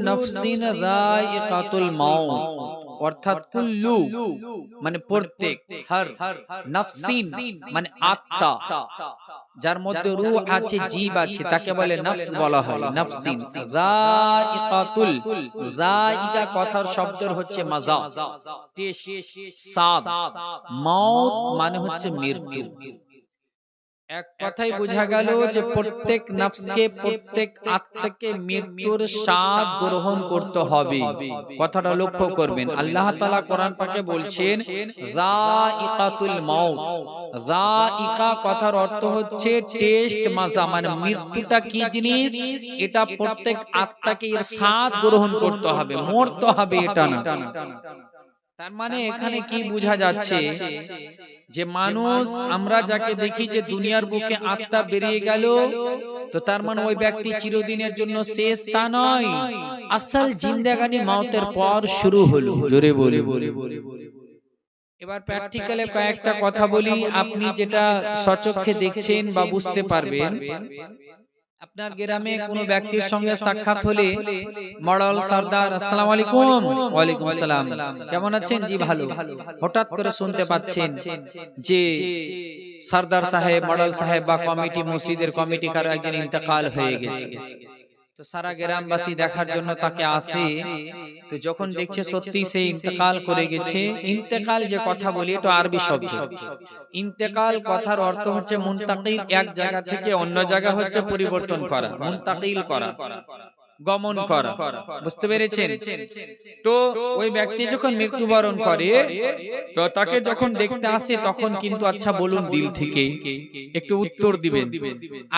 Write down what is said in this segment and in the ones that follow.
নাফসিন যায়িকাতুল মাউত, অর্থাৎ কুল্লু মানে প্রত্যেক, হর নাফসিন মানে আত্মা, যার মধ্যে রূহ আছে, জীব আছে, তাকে বলে নফস বলা হয়। নাফসিন যায়িকাতুল, যায়িকা কথার শব্দের হচ্ছে মাজা, টেস্ট, স্বাদ। মাউত মানে হচ্ছে মৃত্যু। এক কথাই বোঝা গেল যে প্রত্যেক নফসকে, প্রত্যেক আত্মাকে মৃত্যুর স্বাদ গ্রহণ করতে হবে। কথাটা লক্ষ্য করবেন, আল্লাহ তাআলা কোরআন পাকে বলছেন যায়িকাতুল মাউত। যায়িকা কথার অর্থ হচ্ছে টেস্ট, মাজা, মানে মৃত্যুটা কি জিনিস এটা প্রত্যেক আত্মাকে এর স্বাদ গ্রহণ করতে হবে, মরতে হবে এটা না। তার মানে এখানে কি বোঝা যাচ্ছে যে মানুষ, আমরা যাকে দেখি যে দুনিয়ার বুকে আত্মা বেরিয়ে গেল, তো তার মানে ওই ব্যক্তি চিরদিনের জন্য শেষ তা নয়। আসল জিন্দেগানি মাউতের পর শুরু হলো। জোরে বলে। এবার প্র্যাকটিক্যালে কয়েকটা কথা বলি, আপনি যেটা সচক্ষে দেখছেন বা বুঝতে পারবেন। আপনার গ্রামে কোনো ব্যক্তির সঙ্গে সাক্ষাৎ হলে, মডল সর্দার আসসালামু আলাইকুম, ওয়ালাইকুম সালাম, কেমন আছেন? জি ভালো। হঠাৎ করে শুনতে পাচ্ছেন যে সর্দার সাহেব, মডল সাহেব বা কমিটি, মসজিদের কমিটি কারো একজন ইন্তেকাল হয়ে গেছে। তো সারা গ্রামবাসী দেখার জন্য তাকে আসে। তো যখন দেখছে সত্যি সে ইন্তেকাল করে গেছে, ইন্তেকাল যে কথা বলি এটা আরবি শব্দ। ইন্তেকাল কথার অর্থ হচ্ছে মুনতাকিল, এক জায়গা থেকে অন্য জায়গা হচ্ছে পরিবর্তন করা, মুনতাকিল করা, গমন করা। বুঝতে পেরেছেন? তো ওই ব্যক্তি যখন মৃত্যুবরণ করে, তো তাকে যখন দেখতে আসে তখন কিন্তু আচ্ছা বলুন দিল থেকে একটু উত্তর দিবেন,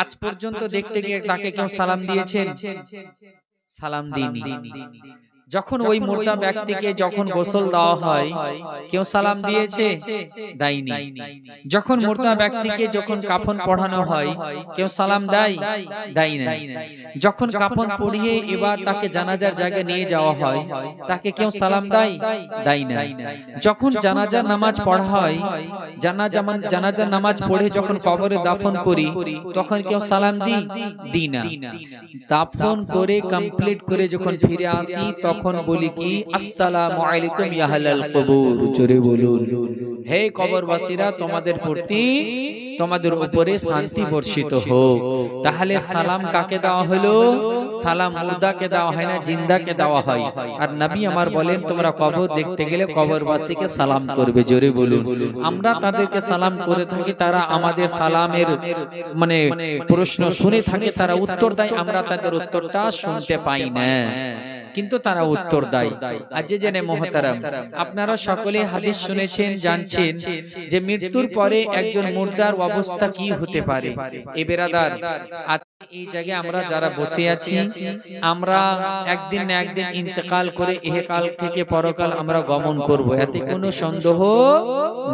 আজ পর্যন্ত দেখতে গিয়ে তাকে কেউ সালাম দিয়েছেন? সালাম দিইনি। যখন ওই মুর্দা ব্যক্তিকে যখন গোসল দেওয়া হয়, কেউ সালাম দিয়েছে? দেয়নি। যখন মুর্দা ব্যক্তিকে যখন কাফন পড়ানো হয়, কেউ সালাম দেয়? দেয় না। যখন কাফন পরিয়ে এবার তাকে জানাজার জায়গায় নিয়ে যাওয়া হয়, তাকে কেউ সালাম দেয়? দেয় না। যখন জানাজার নামাজ পড়া হয়, জানাজার নামাজ পড়ে যখন কবরে দাফন করি, তখন কেউ সালাম দিই না। দাফন করে কমপ্লিট করে যখন ফিরে আসি তখন বলি কি, আসসালামু আলাইকুম ইয়া আহলাল কবর। জোরে বলুন, হে কবরবাসীরা, তোমাদের প্রতি, তোমাদের উপরে শান্তি বর্ষিত হোক। তাহলে সালাম কাকে দেওয়া হলো? সালাম মুর্দাকে দেওয়া হয় না, জিন্দাকে দেওয়া হয়। আর নবী আমার বলেন, তোমরা কবর দেখতে গেলে কবরবাসীকে সালাম করবে। জোরে বলুন। আমরা তাদেরকে সালাম করে থাকি, তারা আমাদের সালামের মানে প্রশ্ন শুনে থাকে, তারা উত্তর দেয়, আমরা তাদের উত্তরটা শুনতে পাই না, কিন্তু তারা উত্তর দেয়। আজ জেনে মোহতারাম, আপনারা সকলে হাদিস শুনেছেন, জানছেন যে মৃত্যুর পরে একজন মুর্দার অবস্থা কি হতে পারে। এই বেরাদার, এই জায়গায় আমরা যারা বসে আছি, আমরা একদিন না একদিন ইন্তেকাল করে ইহকাল থেকে পরকাল আমরা গমন করব, এতে কোনো সন্দেহ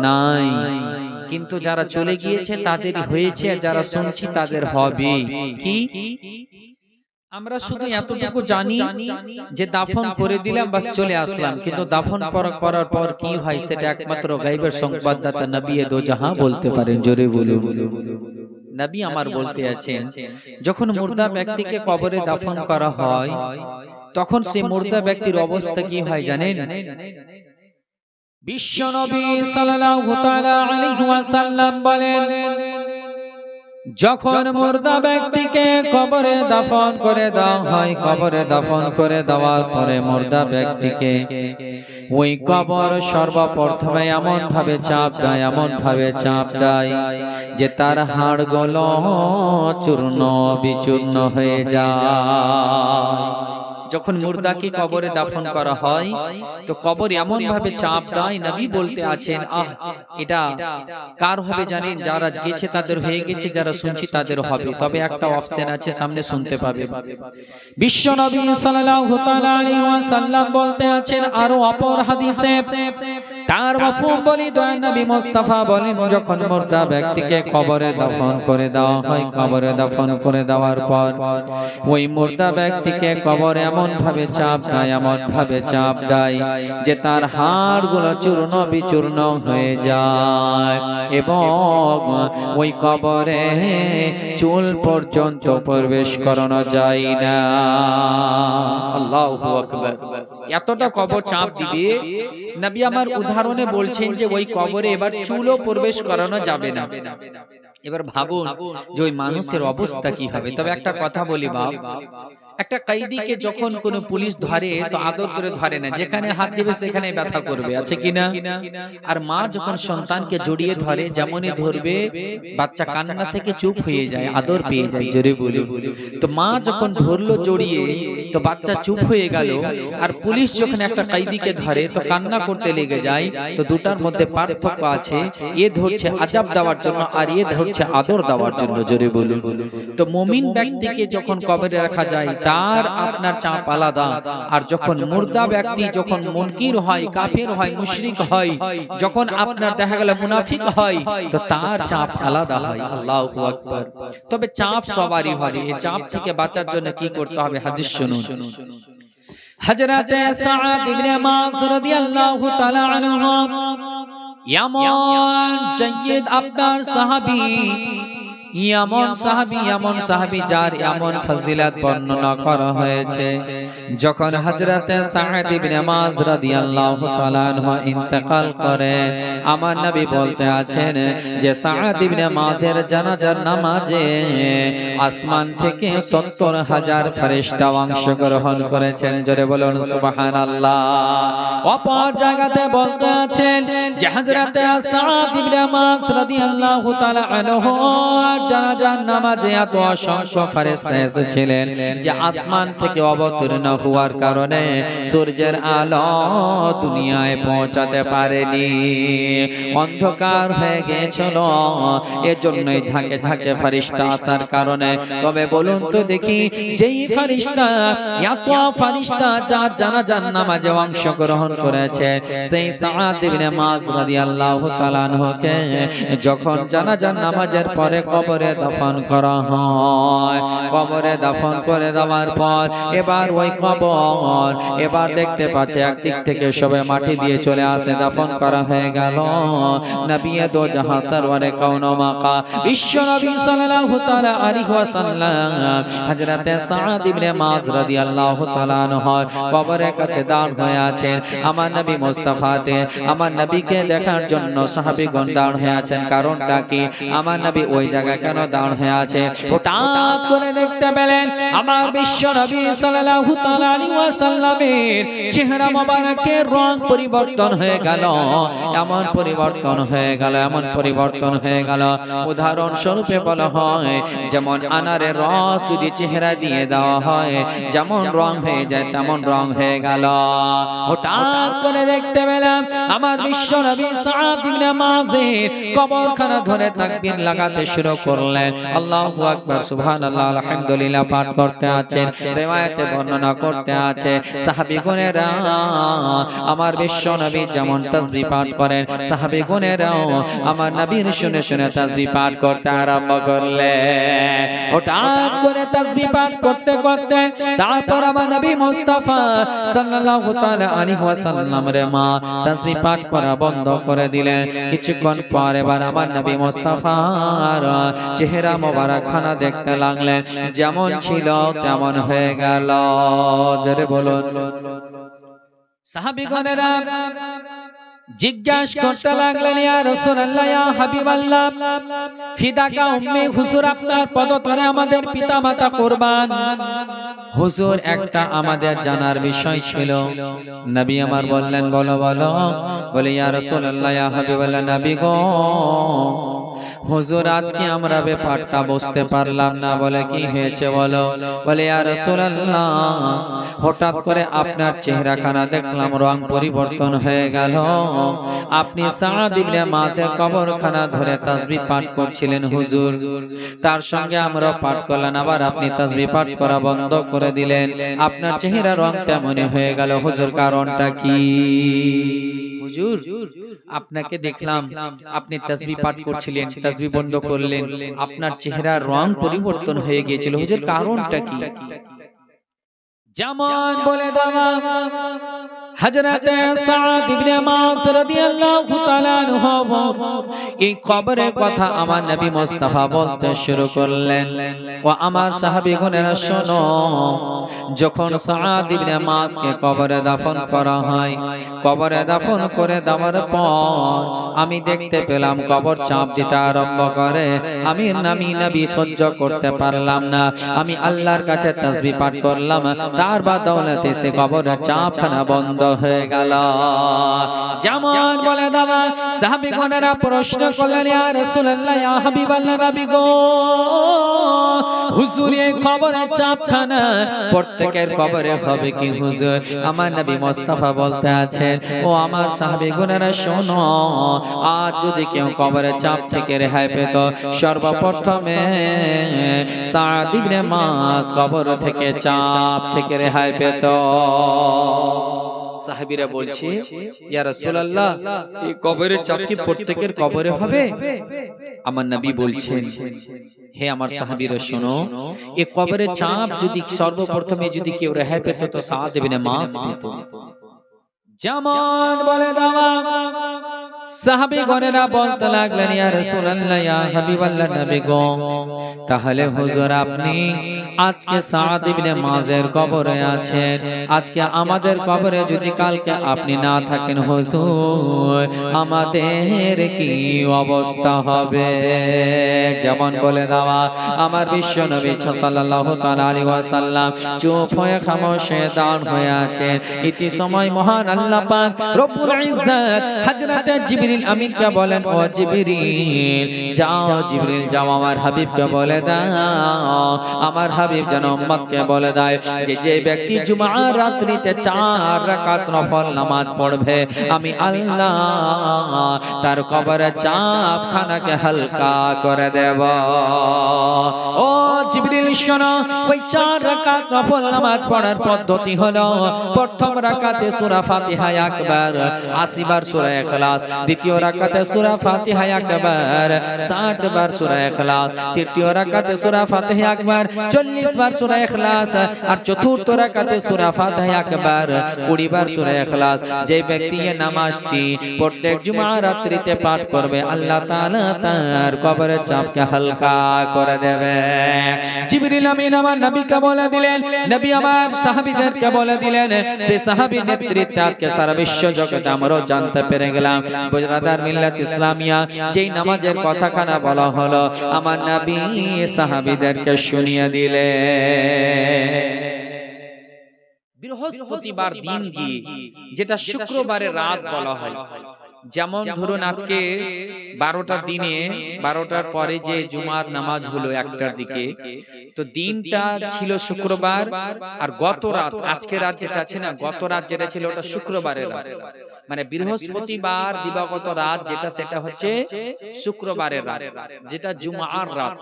নাই। কিন্তু যারা চলে গিয়েছে তাদের হয়েছে, আর যারা শুনছি তাদের হবে। কি আমরা শুধু এতটুকু জানি যে দাফন করে দিলাম, বাস চলে আসলাম, কিন্তু দাফন করার পর কি হয় সেটা একমাত্র গায়বের সংবাদদাতা নবী দো জাহাঁ বলতে পারেন। জোরে বলুন। নবী আমার বলতে আছেন, যখন মুর্দা ব্যক্তিকে কবরে দাফন করা হয়, তখন সেই মুর্দা ব্যক্তির অবস্থা কি হয় জানেন? বিশ্ব নবী সাল্লাল্লাহু তাআলা আলাইহি ওয়াসাল্লাম বলেন, যখন মুর্দা ব্যক্তিকে কবরে দাফন করে দেওয়া হয়, কবরে দাফন করে দেওয়ার পরে মুর্দা ব্যক্তিকে ওই কবর সর্বপ্রথমে এমন ভাবে চাপ দেয় যে তার হাড়গুলো চূর্ণ বিচূর্ণ হয়ে যায়। যখন মুর্দাকে কবরে দাফন করা হয়, তো কবর এমন ভাবে চাপ দেয়, নবী বলতে আছেন, এটা কার হবে জানেন? যারা গেছে তাদের হয়ে গেছে, যারা শুনছি তাদের হবে। তবে একটা অপশন আছে, সামনে শুনতে পাবে। বিশ্ব নবী সাল্লাল্লাহু তাআলা আলাইহি ওয়াসাল্লাম বলতে আছেন আরো অপর হাদিসে, তার মাফহুম বলি দয়ার নবী মুস্তাফা বলেন, যখন মুর্দা ব্যক্তিকে কবরে দাফন করে দেওয়া হয়, কবরে দাফন করে দেওয়ার পর ওই মুর্দা ব্যক্তিকে কবরে এমন ভাবে চাপ দেয় যে তার হাড়গুলো চূর্ণ বিচূর্ণ হয়ে যায়, এবং ওই কবরে চুল পর্যন্ত প্রবেশ করানো যায় না। আল্লাহ আল্লাহু আকবার। এতটা কবর চাপ দিবে, নবী আমার উদাহরণে বলছেন যে ওই কবরে এবার চুলও প্রবেশ করানো যাবে না। এবার ভাবুন যে ওই মানুষের অবস্থা কি হবে। তবে একটা কথা বলি বাপ, একটা কয়েদিকে যখন কোনো পুলিশ ধরে তো আদর করে ধরে না, যেখানে হাত দিবে সেখানে ব্যথা করবে, আছে কিনা? আর মা যখন সন্তানকে জড়িয়ে ধরে যেমনই ধরবে বাচ্চা কান্না থেকে চুপ হয়ে যায়, আদর পেয়ে যায়, জোরে বলে। তো মা যখন ধরলো জড়িয়ে তো বাচ্চা চুপ হয়ে গেল, আর পুলিশ যখন একটা কয়েদিকে ধরে তো কান্না করতে লেগে যায়। তো দুটার মধ্যে পার্থক্য আছে, এ ধরছে আযাব দেওয়ার জন্য আর এ ধরছে আদর দেওয়ার জন্য, জোরে বলুন। তো মুমিন ব্যক্তিকে যখন কবরে রাখা যায় তার আপনার চাপ আলাদা, আর যখন মুর্দা ব্যক্তি যখন মুনকির হয়, কাফের হয়, মুশরিক হয়, যখন আপনার দেখা গেল মুনাফিক হয় তো তার চাপ আলাদা হয়। আল্লাহু আকবার। তবে চাপ সবারই হয়, এই চাপ থেকে বাঁচার জন্য কি করতে হবে হাদিস শুনুন। হযরতে সাদ ইবনে মাস রাদিয়াল্লাহু তাআলা আনহু এমন জায়েদ আপনার সাহাবী, এমন সাহাবী যার এমন ফজিলত বর্ণনা করা হয়েছে। যখন হযরতে সাদ ইবনে মাস রাদিয়াল্লাহু তাআলা আনহু ইন্তেকাল করে, আমার নবী বলতে আছেন যে সাদ ইবনে মাসের জানাজার নামাজে আসমান থেকে ৭০,০০০ ফেরেশতা অংশগ্রহণ করেছেন, জোরে বলুন সুবহানাল্লাহ। অপর জায়গাতে বলতে আছেন যে হযরতে সাদ ইবনে মাস রাদিয়াল্লাহু তাআলা আনহু জানাজার নামাজে এত অসংখ্য ফেরেশতা এসেছিলেন যে আসমান থেকে অবতীর্ণ হওয়ার কারণে সূর্যের আলো দুনিয়ায় পৌঁছাতে পারেনি, অন্ধকার হয়ে গিয়েছিল। এজন্যই ঝাঁকে ঝাঁকে ফেরেশতা আসার কারণে। তবে বলুন তো দেখি, যেই ফেরেশতা এত ফেরেশতা যার জানাজার নামাজে অংশগ্রহণ করেছে, সেই সাদ ইবনে মাস রাদিয়াল্লাহু তাআলা আনহুকে যখন জানাজার নামাজের পরে কবরে দাফন করা হয়, কবরে দাফন করে দেওয়ার পর এবার ওই কবর এবার দেখতে পাচ্ছে একদিক থেকে সবে মাটি দিয়ে চলে আসে, দাফন করা হয়ে গেল। নবী দো জাহাঁ সরওয়ারে কাউন মাকা বিশ্ব নবী সাল্লাল্লাহু তাআলা আলাইহি ওয়াসাল্লাম হযরতে সাদ ইবনে মাস রাদিয়াল্লাহু তাআলা আনহু কবরের কাছে দাঁড় হয়ে আছেন। আমার নবী মুস্তাফাতে আমার নবীকে দেখার জন্য সাহাবীগণ দাঁড় হয়ে আছেন। কারণটা কি? আমার নবী ওই জায়গায় কেন দাঁড় হয়ে আছে? হঠাৎ করে দেখতে পেলেন আমার বিশ্ব নবী সাল্লাল্লাহু তাআলা আলাইহি ওয়াসাল্লামের চেহারা মোবারকের রং পরিবর্তন হয়ে গেল, এমন পরিবর্তন হয়ে গেল, এমন পরিবর্তন হয়ে গেল। উদাহরণ স্বরূপে বলা হয় যেমন আনারের রস যদি চেহারা দিয়ে দেওয়া হয় যেমন রং হয়ে যায় তেমন রং হয়ে গেল। হঠাৎ করে দেখতে পেলাম আমার বিশ্ব নবী সাদ ইবনে মাসের কবরখানা ধরে তাকবীর লাগাতে শুরু করলেন। আল্লাহু আকবার, সুবহানাল্লাহ, আলহামদুলিল্লাহ পাঠ করতে আছেন। রিওয়ায়াতে বর্ণনা করতে আছে সাহাবীগণেরা আমার বিশ্ব নবী যেমন তাসবিহ পাঠ করেন, সাহাবীগণেরাও আমার নবীর শুনে শুনে তাসবিহ পাঠ করতে আরম্ভ করলেন। হঠাৎ করে তাসবিহ পাঠ করতে করতে তারপর আমার নবী মুস্তাফা সাল্লাল্লাহু তাআলা আলাইহি ওয়াসাল্লামের মা তাসবিহ পাঠ করা বন্ধ করে দিলেন। কিছুক্ষণ পর এবার আমার নবী মুস্তাফার চেহারা মোবারক খানা দেখতে লাগলেন, যেমন ছিল তেমন হয়ে গেল। জোরে বলুন। সাহাবীগণেরা জিজ্ঞাসা করতে লাগলেন, ইয়া রাসূলুল্লাহ, ইয়া হাবিবাল্লাহ, ফিদাকা উম্মি, হুজুর আপনার পদতলে আমাদের পিতামাতা কুরবান। হুজুর একটা আমাদের জানার বিষয় ছিল। নবী আমার বললেন, বলো বলো। বলে, ইয়া রাসূলুল্লাহ, ইয়া হাবিবাল্লাহ, নবী গো, হুজুর আজকে আমরা ব্যাপারটা বুঝতে পারলাম না। বলে, কি হয়েছে বলো। বলে, ইয়া রাসূলুল্লাহ, হঠাৎ করে আপনার চেহারাখানা দেখলাম রং পরিবর্তন হয়ে গেল। আপনি সাদ ইবনে মাসের কবরখানা ধরে তাসবিহ পাঠ করছিলেন হুজুর, তার সঙ্গে আমরা পাঠ করলাম, আবার আপনি তাসবিহ পাঠ করা বন্ধ করে দিলেন। আপনার চেহারা রং তেমনই হয়ে গেল হুজুর, কারণটা কি? হুজুর আপনাকে দেখলাম আপনি তাসবিহ পাঠ করছিলেন, তাসবিহ বন্ধ করলেন, আপনার চেহারার রং পরিবর্তন হয়ে গিয়েছিল হুজুর, কারণটা কি? যেমন বলে দেওয়া হযরত সাদ ইবনে মাস রাদিয়াল্লাহু তাআলা আনহু এই কবরের কথা আমার নবী মুস্তাফা বলতে শুরু করলেন। ও আমার সাহাবীগণেরা শোনো, যখন সাদ ইবনে মাসকে কবরে দাফন করা হয়, কবরে দাফন করে দেওয়ার পর আমি দেখতে পেলাম কবর চাপ দিতে আরম্ভ করে। আমি নবী সহ্য করতে পারলাম না, আমি আল্লাহর কাছে তাসবিহ পাঠ করলাম, তার বদৌলতে সে কবরের চাপখানা বন্ধ হয়ে গেল। যেমন বলে দাও সাহাবীগণেরা প্রশ্ন করলেন, ইয়া রাসূলুল্লাহ, ইয়া হাবিবাল্লাহ, নবী গো, হুজুর এই কবরের চাপখানা প্রত্যেকের কবরে হবে কি হুজুর? আমার নবী মুস্তাফা বলতে আছেন, ও আমার সাহাবীগণেরা শোনো, আজ যদি কেউ কবরের চাপ থেকে রেহাই পেত, সর্বপ্রথমে সাদ ইবনে মাস কবর থেকে চাপ থেকে রেহাই পেত। সাহাবীরা বলছে, ইয়া রাসূলুল্লাহ, এই কবরের চাপ কি প্রত্যেকের কবরে হবে? আমার নবী বলছেন, হে আমার সাহাবীরা শোনো, এই কবরের চাপ যদি সর্বপ্রথমে যদি কেউ রেহাই পেত তো সাদ ইবনে মাস পেত। যেমন বলে দাও সাহাবীগণেরা বলতে লাগলেন, ইয়া রাসূলুল্লাহ, ইয়া হাবিবাল্লাহ, নবী গো, তাহলে হুজুর আপনি আজকে সাদ ইবনে মাসের কবরে আছেন, আজকে আমাদের কবরে যদি কালকে আপনি না থাকেন হুজুর, আমাদের কি অবস্থা হবে? যেমন বলে দেওয়া আমার বিশ্ব নবী সাল্লাল্লাহু তাআলা আলাইহি ওয়াসাল্লাম চুপ হয়ে খামোশ হয়ে দাঁড় হয়ে আছেন। ইতি সময় মহান আল্লাহ পাক রব্বুল ইজ্জত হযরত জিবরিল আমিনকে বলেন, ও জিবরিল যাও, জিবরিল যাও আমার হাবিবকে বলে দাও, আমার হাবিব যেন উম্মতকে বলে দেয় যে যে ব্যক্তি জুমার রাত্রিতে 4 রাকাত নফল নামাজ পড়বে, আমি আল্লাহ তার কবরের চাপখানাকে হালকা করে দেব। ও জিবরিল শোনো, ওই 4 রাকাত নফল নামাজ পড়ার পদ্ধতি হলো, প্রথম রাকাতে সূরা ফাতিহা আকবার 80 বার সূরা ইখলাস, দ্বিতীয় রাকাতে সূরা ফাতিহা আকবার 60 বার সূরা ইখলাস, তৃতীয় রাকাতে সূরা ফাতিহা আকবার 40 বার সূরা ইখলাস, আর চতুর্থ রাকাতে সূরা ফাতিহা আকবার 20 বার সূরা ইখলাস। যে ব্যক্তি এই নামাজটি প্রত্যেক জুমার রাত্রিতে পাঠ করবে, আল্লাহ তাআলা তার কবরের চাপকে হালকা করে দেবে। জিবরিল আমিন আমার নবীকে বলে দিলেন, নবী আমার সাহাবীদেরকে বলে দিলেন, সেই সাহাবীর নেতৃত্বে আজকে সারা বিশ্ব জগতে আমরাও জানতে পেরে গেলাম বুজরাদার মিল্লাত ইসলামিয়া যেই নামাজের কথাখানা বলা হলো, আমার নবী সাহাবীদেরকে শুনিয়ে দিলেন। বৃহস্পতিবার দিন গিয়ে, যেটা শুক্রবারের রাত বলা হয়, যেমন ধরুন আজকে 12টার দিনে 12টার পরে যে জুমার নামাজ হলো 1টার দিকে, তো দিনটা ছিল শুক্রবার, আর গত রাত আজকে রাত যেটা আছে না, গত রাত যেটা ছিল ওটা শুক্রবারের রাত, মানে বৃহস্পতিবার দিবাগত রাত যেটা, সেটা হচ্ছে শুক্রবারের রাত, যেটা জুমার রাত।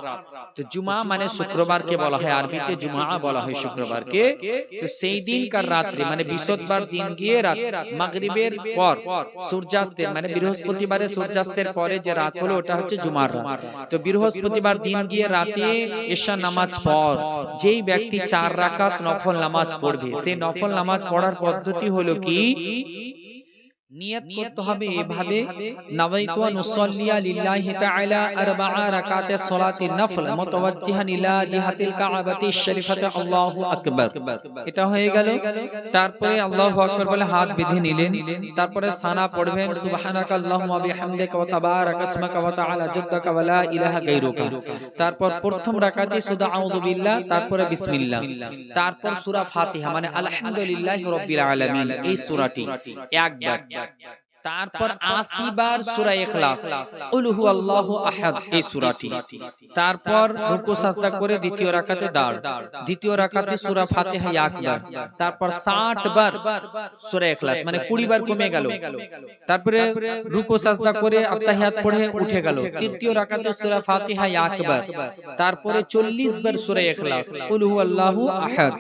তো জুমা মানে শুক্রবারকে বলা হয়, আরবিতে জুমা বলা হয় শুক্রবারকে। তো সেই দিনকার রাত্রি মানে বৃহস্পতিবার দিন গিয়ে রাত মাগরিবের পর সূর্যাস্তের, মানে বৃহস্পতিবারে সূর্যাস্তের পরে যে রাত হলো ওটা হচ্ছে জুমার রাত। তো বৃহস্পতিবার দিন গিয়ে রাতে এশা নামাজ পর যেই ব্যক্তি 4 রাকাত নফল নামাজ পড়বে, সেই নফল নামাজ পড়ার পদ্ধতি হলো কি, নিয়ত করতে হবে এভাবে, নাওয়াইতু আন উসাল্লিয়া লিল্লাহি তাআলা 4 রাকাতে সালাতি নফল মুতাওয়াজ্জিহান ইলা জিহাতিল কাবাতি শরীফাতে আল্লাহু আকবার। এটা হয়ে গেল। তারপরে আল্লাহু আকবার বলে হাত বেঁধে নিলেন, তারপরে সানা পড়বেন সুবহানাকা আল্লাহুম্মা বিহামদিকা ওয়া তাবারাকা ইসমুকা ওয়া তাআলা জাদ্দুকা ওয়া লা ইলাহা গায়রুকা। তারপর প্রথম রাকাতে শুধু আউযু বিল্লাহ, তারপরে বিসমিল্লাহ, তারপর সূরা ফাতিহা মানে আলহামদুলিল্লাহি রাব্বিল আলামিন, এই সূরাটি একবার, তারপর 80 বার সূরা ইখলাস কুল হুয়াল্লাহু আহাদ এই সূরাটি, তারপর রুকু সাজদা করে দ্বিতীয় রাকাতে দাঁড়, দ্বিতীয় রাকাতে সূরা ফাতিহা আকবার, তারপর 60 বার সূরা ইখলাস মানে 20 বার কমে গেল, তারপরে রুকু সাজদা করে আত্তাহিয়াত পড়ে উঠে গেল, তৃতীয় রাকাতে সূরা ফাতিহা আকবার, তারপরে 40 বার সূরা ইখলাস কুল হুয়াল্লাহু আহাদ,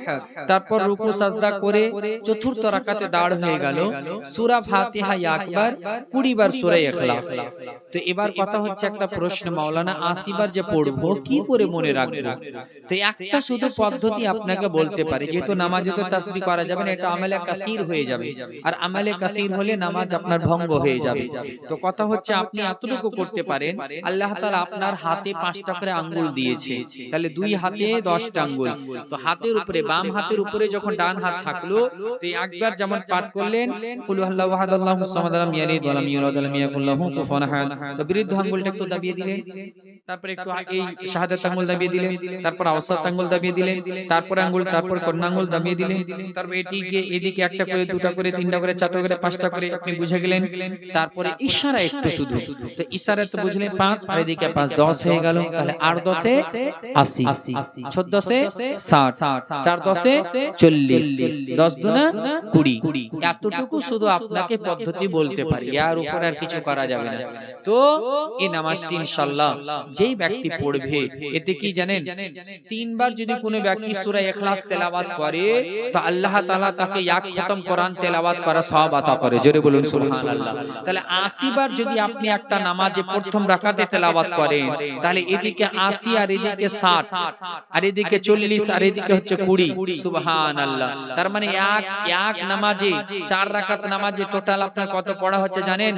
তারপর রুকু সাজদা করে চতুর্থ রাকাতে দাঁড় হয়ে গেল, সূরা ফাতিহা একবার 20 বার সূরা ইখলাস। তো এবার কথা হচ্ছে একটা প্রশ্ন, মাওলানা 80 বার যে পড়বো কি করে মনে রাখবো? তো একটা শুধু পদ্ধতি আপনাকে বলতে পারি, যেহেতু নামাজে তো তাসবিহ করা যাবে না, এটা আমালে কাসীর হয়ে যাবে, আর আমালে কাসীর হলে নামাজ আপনার ভঙ্গ হয়ে যাবে। তো কথা হচ্ছে আপনি এতটুকু করতে পারেন, আল্লাহ তাআলা আপনার হাতে 5টা করে আঙ্গুল দিয়েছে, তাহলে 2 হাতে 10টা আঙ্গুল। তো হাতের উপরে, বাম হাতের উপরে যখন ডান হাত থাকলো, তো একবার যেমন পাঠ করলেন কুল হুয়াল্লাহু আহাদ আল্লাহুস সামাদ লাম ইয়ালিদ ওয়া লাম ইউলাদ ওয়া লাম ইয়াকুল লাহু কুফুয়ান আহাদ, তো বৃদ্ধ আঙ্গুলটা একটু দাবিয়ে দিলেন, তারপরে একটু এই শাহাদাত আঙ্গুল দাবিয়ে দিলেন, তারপর আওসাত আঙ্গুল দাবিয়ে দিলেন, তারপর আঙ্গুল, তারপর কন্যা আঙ্গুল দাবিয়ে দিলেন, তারপর এটিকে এদিকে একটা করে, দুটা করে, তিনটা করে, চারটা করে, 5টা করে, আপনি বুঝে গেলেন। তারপরে ইশারা একটু শুধু, তো ইশারা তো বুঝলেন 5, আর এদিকে 5, 10 হয়ে গেল। তাহলে 8 10 এ 80, 14 10 এ 60, 4 10 এ 40, 10 দুনা 20। এতটুকু শুধু আপনাকে পদ্ধতি বলতে পারি, এর উপর আর কিছু করা যাবে না। তো এই নামাজটি ইনশাআল্লাহ যেই ব্যক্তি পড়বে, এতে কি জানেন, 3 বার যদি কোনো ব্যক্তি সূরা ইখলাস তেলাওয়াত করে, তো আল্লাহ তাআলা তাকে এক খতম কোরআন তেলাওয়াত করা সওয়াব আতা করে। জোরে বলুন সুবহানাল্লাহ। তাহলে 80 বার যদি আপনি একটা নামাজে প্রথম রাকাতে তেলাওয়াত করেন, তাহলে এদিকে 80 আর এদিকে 60 আর এদিকে 40 আর এদিকে হচ্ছে 20, সুবহানাল্লাহ। তার মানে এক নামাজে 4 রাকাত নামাজে টোটাল আপনার কত পড়া হচ্ছে জানেন?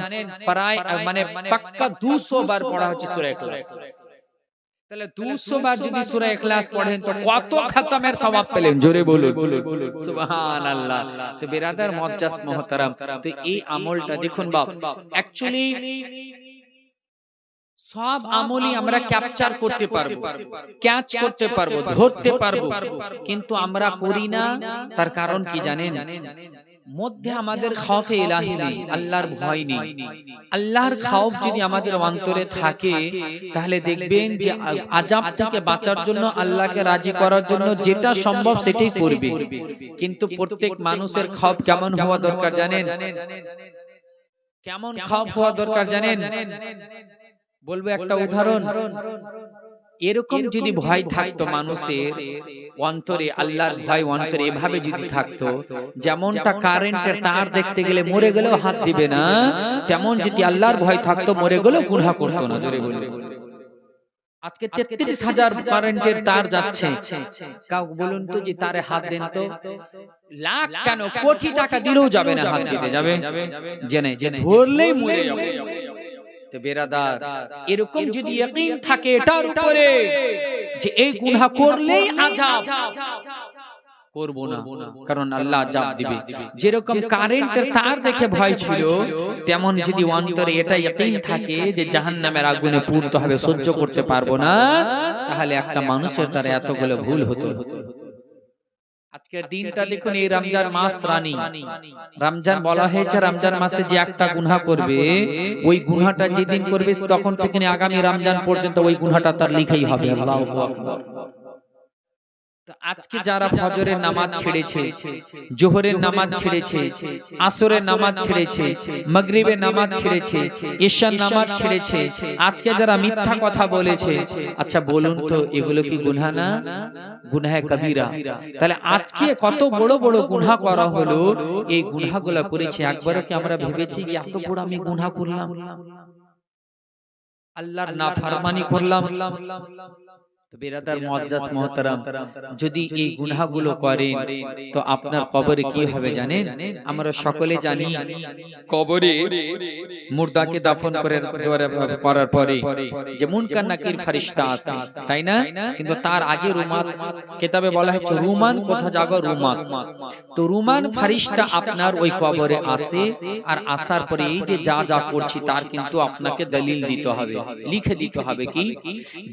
প্রায় মানে পাক্কা 200 বার পড়া হচ্ছে সূরা ইখলাস। তাহলে 200 বার যদি সূরা ইখলাস পড়েন, তো কত খতমের সওয়াব পেলেন? জোরে বলুন সুবহানাল্লাহ। তো বিরাদার মুআজ্জাজ মুহতারাম, তো এই আমলটা দেখুন বাপ, অ্যাকচুয়ালি সব আমলই আমরা ক্যাপচার করতে পারবো, ক্যাচ করতে পারবো, ধরতে পারবো, কিন্তু আমরা করি না। তার কারণ কি জানেন? মধ্যে আমাদের খাউফে ইলাহি নেই, আল্লাহর ভয় নেই। আল্লাহর খাউফ যদি আমাদের অন্তরে থাকে, তাহলে দেখবেন যে আযাব থেকে বাঁচার জন্য, আল্লাহকে রাজি করার জন্য যেটা সম্ভব সেটাই করবে। কিন্তু প্রত্যেক মানুষের খাউফ কেমন হওয়া দরকার জানেন? কেমন খাউফ হওয়া দরকার জানেন? বলবো একটা উদাহরণ। এরকম যদি ভয় থাকতো মানুষের অন্তরে, আল্লাহর ভয় অন্তরে এভাবে যদি থাকতো, যেমনটা কারেন্টের তার দেখতে গেলে মরে গেলেও হাত দিবে না, তেমন যদি আল্লাহর ভয় থাকতো, মরে গেলেও গুনাহ করতো না। জোরে বলুন। আজকে 33,000 কারেন্টের তার যাচ্ছে, কাউ বলুন তো যে তারে হাত দেন তো, লাখ কেন কোটি টাকা দিলেও যাবে না, হাত দিতে যাবে জেনে যে ধরলেই মরে যাবে। তো বেরাদার, এরকম যদি ইয়াকিন থাকে এটার উপরে যে এই গুনাহ করলেই আযাব, করব না, কারণ আল্লাহ আযাব দিবে। যেরকম কারেন্টের তার দেখে ভয় ছিল, তেমন যদি অন্তরে এটা ইয়াকিন থাকে যে জাহান্নামের আগুনে পুড়তে হবে, সহ্য করতে পারবো না, তাহলে একটা মানুষের তার এতগুলো ভুল হতো। আজকের দিনটা দেখুন, এই রমজান মাস রানী, রমজান বলা হয়েছে, রমজান মাসে যে একটা গুনাহ করবে, ওই গুনাহটা যেদিন করবে তখন থেকে আগামী রমজান পর্যন্ত ওই গুনাহটা তার লিখাই হবে। আল্লাহু আকবার। তো আজকে যারা ফজরের নামাজ ছেড়েছে, জোহরের নামাজ ছেড়েছে, আসরের নামাজ ছেড়েছে, মাগরিবের নামাজ ছেড়েছে, ইশার নামাজ ছেড়েছে, আজকে যারা মিথ্যা কথা বলেছে, আচ্ছা বলুন তো এগুলো কি গুনাহ না? গুনাহে কবিরা। তাহলে আজকে কত বড় বড় গুনাহ করা হলো, এই গুনাহগুলো করেছে, একবারও কি আমরা ভেবেছি যে এত বড় আমি গুনাহ করলাম, আল্লাহর নাফরমানি করলাম? বিরাদার মুআজ্জাজ মুহতারাম, যদি এই গুনাহগুলো করেন, তো আপনার কবরে কি হবে জানেন? আমরা সকলে জানি, কবরে মুর্দাকে দাফন করার পরে যে মুনকার নাকির ফেরেশতা আছে, তাই না? কিন্তু তার আগে রুমান, কিতাবে বলা হয়েছে রুমান, কোথা জায়গা রুমান। তো রুমান ফেরেশতা আপনার ওই কবরে আসে, আর আসার পরে এই যে যা যা করছি তার কিন্তু আপনাকে দলিল দিতে হবে, লিখে দিতে হবে। কি?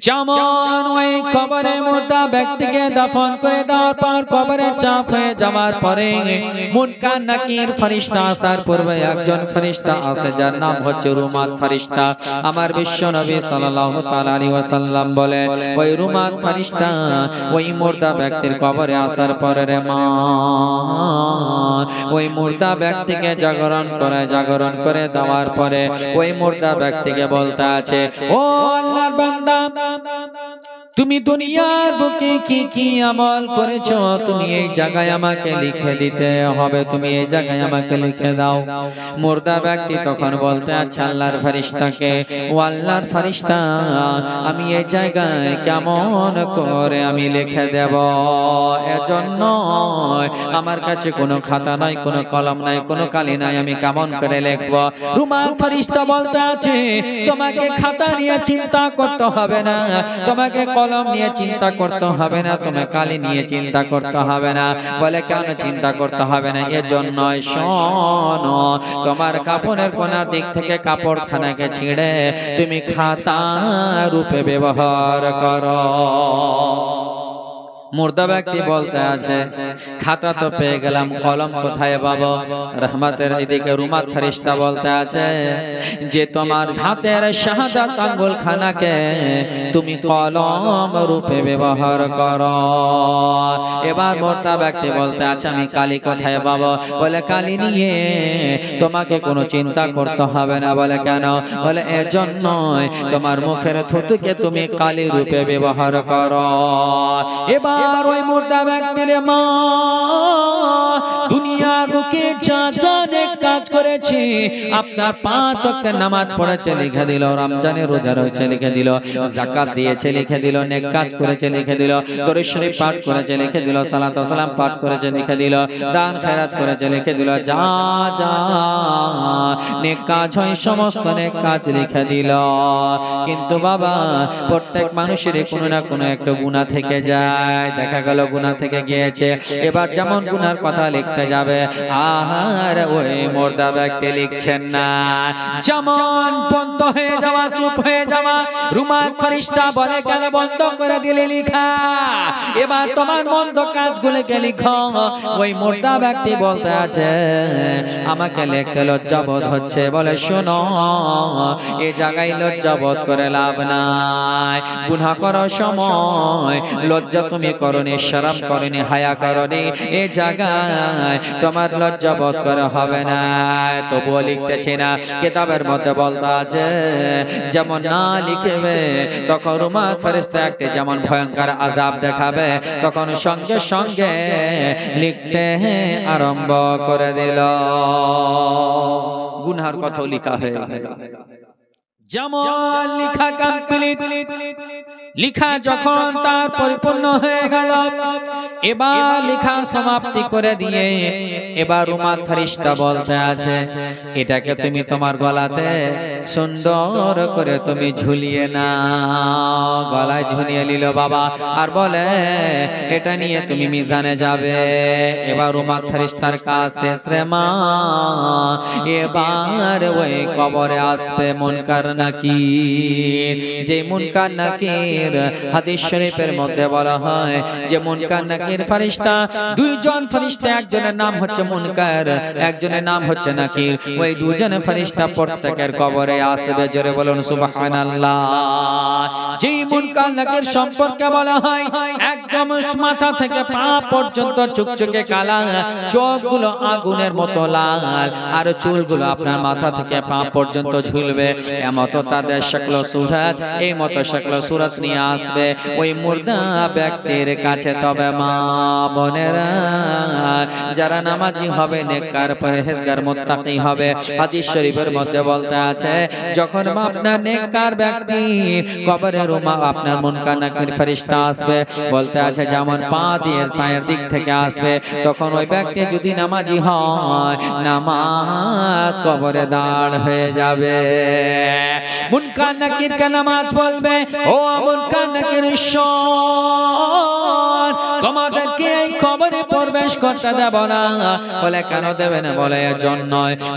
যেমন ওই কবরে মুর্দা ব্যক্তিকে দাফন করে দেওয়ার পর কবরে চাপ হয়ে যাওয়ার পরে মুনকার নাকির ফেরেশতা আসার পূর্বে একজন ফেরেশতা আছে, যার নাম হচ্ছে রুমাত ফেরেশতা। আমার বিশ্ব নবী সাল্লাল্লাহু তাআলা আলাইহি ওয়াসাল্লাম বলে, ওই রুমাত ফেরেশতা ওই মুর্দা ব্যক্তির কবরে আসার পরে রে মা, ওই মুর্দা ব্যক্তিকে জাগরণ করে দেওয়ার পরে ওই মুর্দা ব্যক্তিকে বলতে আছে, ও আল্লাহর বান্দা, তুমি দুনিয়ার বুকে কি কি আমল করেছো তুমি এই জায়গায় আমাকে লিখে দিতে হবে, তুমি এই জায়গায় আমাকে লিখে দাও। মুর্দা ব্যক্তি তখন বলতে আচ্ছা আল্লাহর ফেরেশতাকে, ও আল্লাহর ফেরেশতা আমি এই জায়গায় কেমন করে আমি লিখে দেব, এজন্য আমার কাছে কোনো খাতা নাই, কোনো কলম নাই, কোনো কালি নাই, আমি কেমন করে লিখব। রুমাল ফেরেশতা বলতে আছে তোমাকে খাতা নিয়ে চিন্তা করতে হবে না, তোমাকে কলম নিয়ে চিন্তা করতে হবে না, তোমাকে কালি নিয়ে চিন্তা করতে হবে না। বলে কেন চিন্তা করতে হবে না? এজন্য শোনো, তোমার কাপড়ের কোনার দিক থেকে কাপড়খানাকে ছিঁড়ে তুমি খাতা রূপে ব্যবহার করো। মুর্দা ব্যক্তি বলতে আছে খাতা তো পেয়ে গেলাম, কলম কোথায় পাবো? রহমতের এদিকে রুমাত ফেরেশতা বলতে আছে যে তোমার হাতের শাহাদাত আঙ্গুল খানাকে তুমি কলম রূপে ব্যবহার করো। এবার মুর্দা ব্যক্তি বলতে আছে আমি কালি কোথায় পাবো? বলে কালি নিয়ে তোমাকে কোনো চিন্তা করতে হবে না। বলে কেন? বলে এজন্যই তোমার মুখের থুতুকে তুমি কালি রূপে ব্যবহার করো। এবার আর ওই মুর্দা ব্যক্তির মা দুনিয়ার বুকে যা যা নেক কাজ করেছে, আপনার 5 ওয়াক্তের নামাজ পড়েছে লিখে দিল, রমজানের রোজা রয়েছে লিখে দিল, যাকাত দিয়েছে লিখে দিল, নেক কাজ করেছে লিখে দিল, দরুদ শরীফ পাঠ করেছে লিখে দিল, সালাত ওয়া সালাম পাঠ করেছে লিখে দিল, দান খেরাত করেছে লিখে দিল, যা যা নেক কাজ হয় সমস্ত নেক কাজ লিখে দিল। কিন্তু বাবা প্রত্যেক মানুষের কোনো না কোনো একটা গুনাহ থেকে যায়। দেখা গেল গুনাহ থেকে গিয়েছে, এবার যেমন গুনার কথা লিখতে যাবে আর ওই মুর্দা ব্যক্তি লিখছেন না, যেমন বন্ধ হয়ে যাওয়া, চুপ হয়ে যাওয়া। রুমাল ফেরেশতা বলে কেন বন্ধ করে দিলে লিখা? এবার তোমার মন্দ কাজগুলোকে লিখো। ওই মুর্দা ব্যক্তি বলতে আছে আমাকে লিখতে লজ্জাবোধ হচ্ছে। বলে শোনো, এই জায়গায় লজ্জাবোধ করে লাভ নাই। গুনাহ করার সময় লজ্জা তুমি করনি, শরম করনি, হায়া করনি, এই জায়গায় তোমার লজ্জা বোধ করা হবে না। তবুও লিখতেছি না। কিতাবের মধ্যে বলতে আছে যেমন না লিখবে তখন রুমাত ফেরেশতা একটি যেমন ভয়ঙ্কর আযাব দেখাবে, তখন সঙ্গে সঙ্গে লিখতে আরম্ভ করে দিল। গুনার কথা লেখা হয়ে গেল। যেমন লেখা কমপ্লিট, লিখা যখন তার পরিপূর্ণ হয়ে গেল, এবার লেখা সমাপ্তি করে দিয়ে এবার রুমাত ফেরেশতা বলতে আছে এটাকে তুমি তোমার গলাতে সুন্দর করে তুমি ঝুলিয়ে নাও। গলায় ঝুলিয়ে নিল বাবা, আর বলে এটা নিয়ে তুমি মিজানে যাবে। এবার রুমাত ফেরেশতার কাজ শেষ রে মা, এবার ওই কবরে আসবে মুনকার নাকির। যে মুনকার নাকির হাদিস শরীফের মধ্যে বলা হয় যে মুনকার নাকির ফেরেশতা, দুইজন ফেরেশতা, একজনের নাম হচ্ছে মুনকার, একজনের নাম হচ্ছে নাকির। ওই দুজন ফেরেশতা প্রত্যেকের কবরে আসবে। জোরে বলুন সুবহানাল্লাহ। যেই মুনকার নাকির সম্পর্কে বলা হয় একদম মাথা থেকে পা পর্যন্ত চুকচুকে কালা, চোখগুলো আগুনের মতো লাল, আর চুলগুলো আপনার মাথা থেকে পা পর্যন্ত ঝুলবে। এমতো তাদের শক্ল সুরত, এই মতো শক্ল সুরত নিয়ে আসবে ওই মুর্দা ব্যক্তির কাছে। তবে মা বোনেরা, যারা নামাজি হবে, নেককার, পরহেজগার, মুত্তাকি হবে, হাদিস শরীফের মধ্যে বলতে আছে যখন আপনার নেককার ব্যক্তি কবরে রুমা আপনার মুনকার নাকির ফেরেশতা আসবে, বলতে আছে যেমন পায়ের দিক থেকে আসবে, তখন ওই ব্যক্তি যদি নামাজি হয় নামাজ কবরে দাঁড় হয়ে যাবে। মুনকার নাকির কে নামাজ বলবে ও মুনকার নাকির ঈশ্বর তোমাদেরকে এই কবরে প্রবেশ করতে দেব না। বলে কেন দেবে না? বলে এজন্য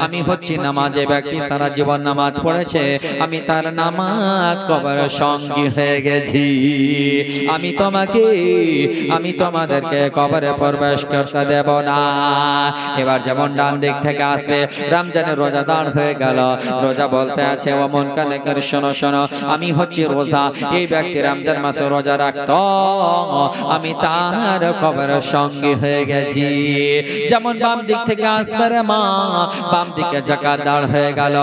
আমি হচ্ছি নামাজে ব্যক্তি, সারা জীবন নামাজ পড়েছে, আমি তার নামাজ কবরের সঙ্গী হয়ে গেছি, আমি তোমাদেরকে কবরে প্রবেশ করতে দেব না। এবার যেমন ডান দিক থেকে আসবে, রমজানের রোজাদার হয়ে গেল, রোজা বলতে আছে ও মুনকার নাকির শোনো শোনো, আমি হচ্ছি রোজা, এই ব্যক্তি রমজান মাসে রোজা রাখত, আমি তার কবরের সঙ্গে সঙ্গী হয়ে গেছি। যেমন বাম দিক থেকে আসবে রে মা, বাম দিকে যাকাত দাঁড় হয়ে গেল।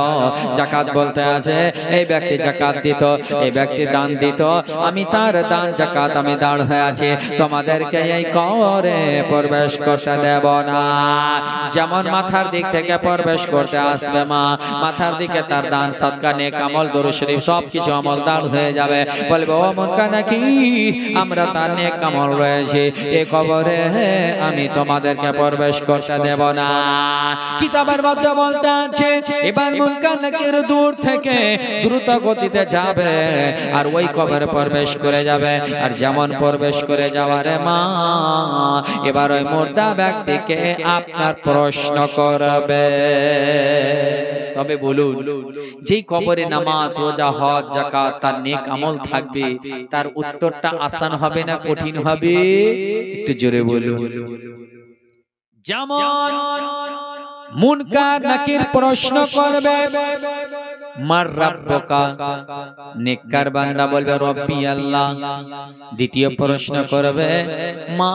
যাকাত বলতে আছে এই ব্যক্তি যাকাত দিত, এই ব্যক্তি দান দিত, আমি তার দান যাকাত আমি দাঁড় হয়ে আছি, তোমাদেরকে এই কবরে প্রবেশ করতে দেব না। যেমন মাথার দিক থেকে প্রবেশ করতে আসবে মা, মাথার দিকে তার দান সদকা নেক আমল দরুদ শরীফ সবকিছু আমল দাঁড় হয়ে যাবে। বলবে ও মনকা নাকি আমরা তার নেক আমল রয়েছে, এই কবরে আমি তোমাদেরকে প্রবেশ করতে দেব না। কিতাবের মধ্যে বলতে আছে এবার মুনকার নাকির দূর থেকে দ্রুত গতিতে যাবে আর ওই কবরে প্রবেশ করে যাবে। আর যেমন প্রবেশ করে যাওয়ার মা, এবার ওই মুর্দা ব্যক্তিকে আপনার প্রশ্ন করবে। তবে বলুন, যেই কবরে নামাজ রোজা হজ যাকাত তার নেক আমল থাকবে, তার উত্তরটা আসান হবে না কঠিন হবে? একটু জোরে বলুন। যেমন মুনকার নাকির প্রশ্ন করবে মার রাব্বুকা, নেককার বান্দা বলবে রব্বি আল্লাহ। দ্বিতীয় প্রশ্ন করবে মা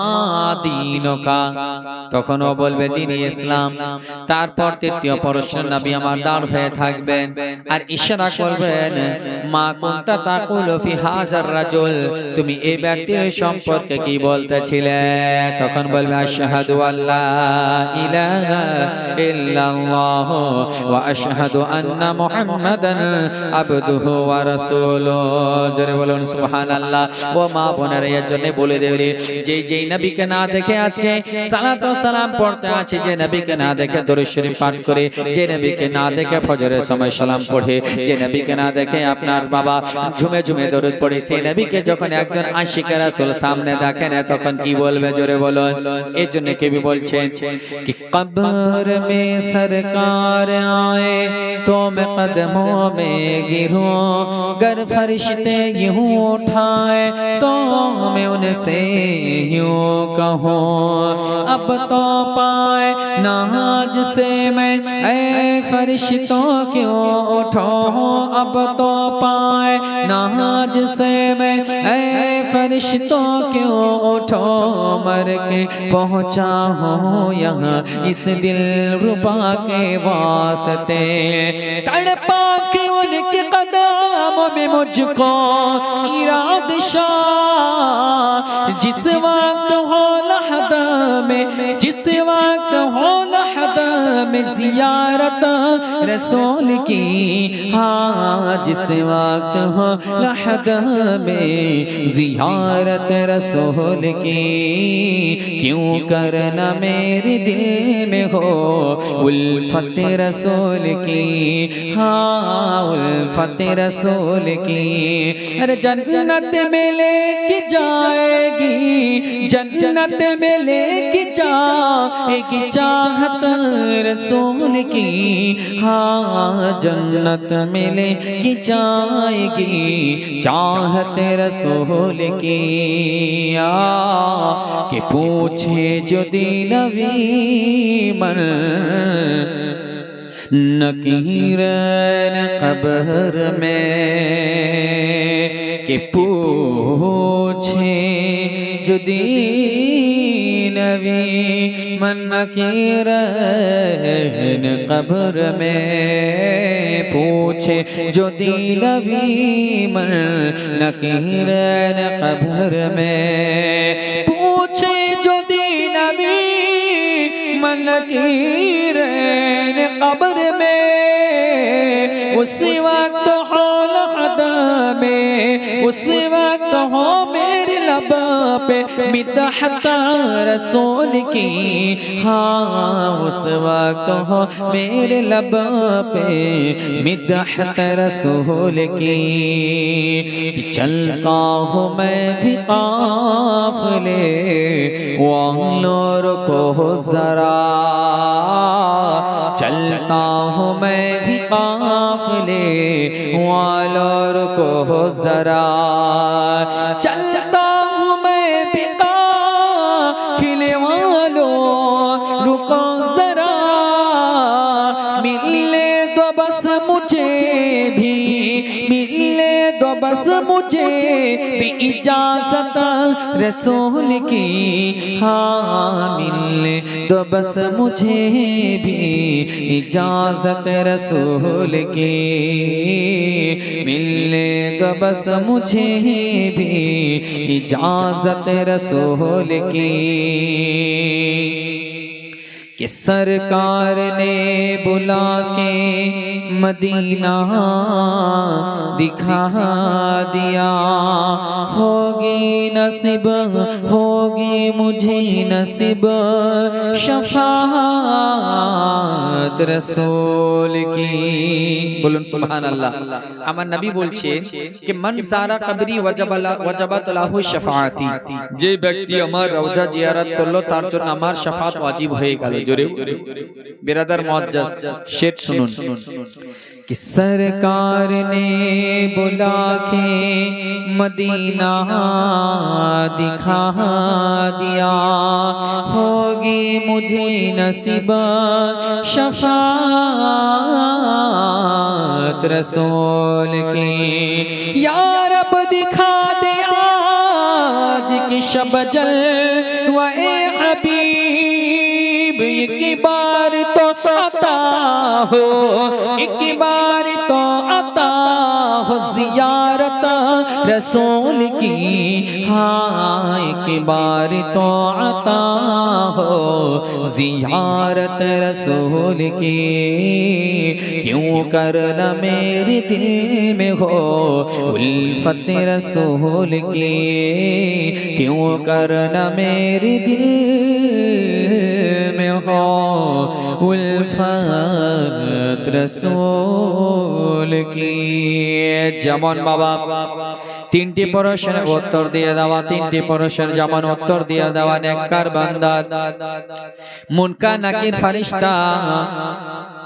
দীনুকা, তখন ও বলবে দ্বীন ইসলাম। তারপর তৃতীয় প্রশ্ন নবী আমার দাঁড় হয়ে থাকবেন আর ইশারা করবেন মা কুনতা তাকুলু ফি হাযার রাজুল, তুমি এই ব্যক্তির সম্পর্কে কি বলতেছিলে? তখন বলবে আশহাদু আল্লা ইলাহা ইল্লাল্লাহ ওয়া আশহাদু আন্না মুহাম্মাদান আবদুহু ওয়া রাসূলুহু। জোরে বলুন সুবহানাল্লাহ। ও মা বোনেরা, এর জন্য বলে দেবে যেই নবীকে না দেখে আজকে সালাত ও সালাম পড়তে আছে, যে নবীকে না দেখে দরুদ শরীফ পাঠ করে, যে নবীকে না দেখে ফজরের সময় সালাম পড়ে, যে নবীকে না দেখে আপনার বাবা ঝুমে ঝুমে দরুদ পড়ে, সেই নবীকে যখন একজন আশিক রাসূল সামনে দেখেন তখন কি বলবে? জোরে বলুন। এর জন্য কবি বলছেন कि कब्र में सरकार आए तो मैं कदमों में गिरूं, गर फरिश्ते यूं उठाए तो मैं उनसे यूं कहूं, अब तो पाए नाज से मैं ऐ फरिश्तों क्यों उठो, अब तो पाए नाज से मैं ऐ फरिश्तों क्यों उठो, मर के पहुंचा हूँ यहाँ इस दिल रुबा के वास्ते, तड़पा के उनके कदमों में मुझको इरादशा, जिस वक्त हो लहदा में, जिस वक्त हो लहदा में जियारत रसूल की, हाँ जिस वक्त हो लहदा में जियारत रसूल की, क्यों करना मेरे दिल में हो उल्फत रसूल की, हाँ उल्फत रसूल की। अरे जन्नत में लेके जाएगी, जन्नत में लेके जाएगी चाहत रसूल की, हाँ जन्नत में लेके जाएगी चाहत रसूल की। कि पूछे जो नबी मन नकीरन कब्र में, कि पूछे जो नबी मन नकीरन कब्र में, पूछे जो नबी मन नकीरन कब्र में, पूछे जो नबी मन नकीरन कब्र में, उस वक्त हो लहदा में, उस वक्त हो मेरे लब पे मिदहत रसूल की, हाँ उस वक्त हो मेरे लब पे मिदहत रसूल की। चलता हूँ मैं भी काफिले वालों को जरा, चलता हूँ मैं भी काफिले वालों को जरा, चलता हूँ मैं भी काफिले वालों रुको जरा, मिलने दो बस मुझे भी, मिलने दो बस मुझे भी इजाजत रसूल की, हाँ मिलने दो बस मुझे भी इजाजत रसूल की, मिलने दो बस मुझे भी इजाजत रसूल की। कि सरकार ने बुला के मदीना दिखा दिया, होगी नसीब होगी मुझे नसीब शफाअत रसूल की। बोलुन सुभान अल्लाह। আমার নবী বলছেন कि मन सारा कब्री वजबत लाहु शफाअती, যে ব্যক্তি আমার রওজা জিয়ারত করলো তার জন্য আমার শাফাত ওয়াজিব হয়ে গেল। জোরে बिरादर मुअज्जज शेर सुनुन। कि सरकार ने बुला के मदीना दिखा दिया, होगी मुझे नसीब शफाअत रसूल की। या रब दिखा दे आज की शब जलवा-ए हबीब, एक बार तो अता हो, एक बार तो अता हो ज़ियारत रसूल की, हाँ एक बार तो अता हो ज़ियारत रसूल की। क्यों करना मेरे दिल में हो उल्फत रसूल की, क्यों करना मेरे दिल में हो उल्फत रसूल की। যেমন বাবা তিনটি প্রশ্নের উত্তর দিয়ে দেওয়া, তিনটি প্রশ্নের যেমন উত্তর দিয়ে দেওয়া নেককার বান্দা মুনকার নাকির ফেরেশতা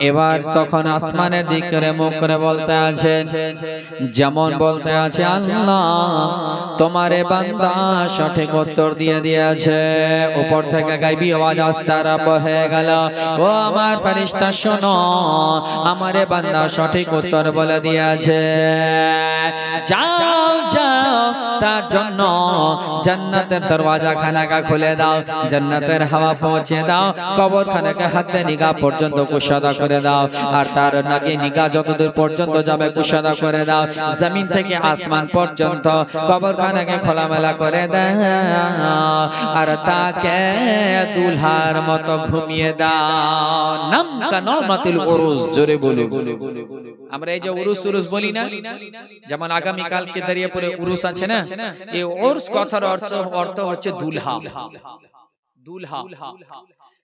এবার তখন আসমানের দিকে মুখ করে বলতে আছেন, যেমন বলতে আছে আল্লাহ তোমারে বান্দা সঠিক উত্তর দিয়ে দিয়েছে। উপর থেকে গায়বী আওয়াজ আসতে আরম্ভ হয়ে গেল, ও আমার ফেরেশতা শোনো, আমারে বান্দা সঠিক উত্তর বলে দিয়েছে, যাও যাও তার জন্য জান্নাতের দরওয়াজা খানাকা খুলে দাও, জান্নাতের হাওয়া পৌঁছে দাও, কবর খানাকে হাতে নিগাহ পর্যন্ত কুশাদা করে দাও, আর তার নাকি নিগাহ যতদূর পর্যন্ত যাবে কুশাদা করে দাও, জমিন থেকে আসমান পর্যন্ত কবর খানাকে খোলামেলা করে দাও, আর তাকে দুলহার মতো ঘুমিয়ে দাও। নাম কানামাতিল উরুস, জোরে বলো। আমরা এই যে উরুস উরুস বলি না, যেমন আগামী কালকে দাঁড়িয়েপুরে উরুস আছে না, এই উরুস কথার অর্থ হচ্ছে দুলহা। দুলহা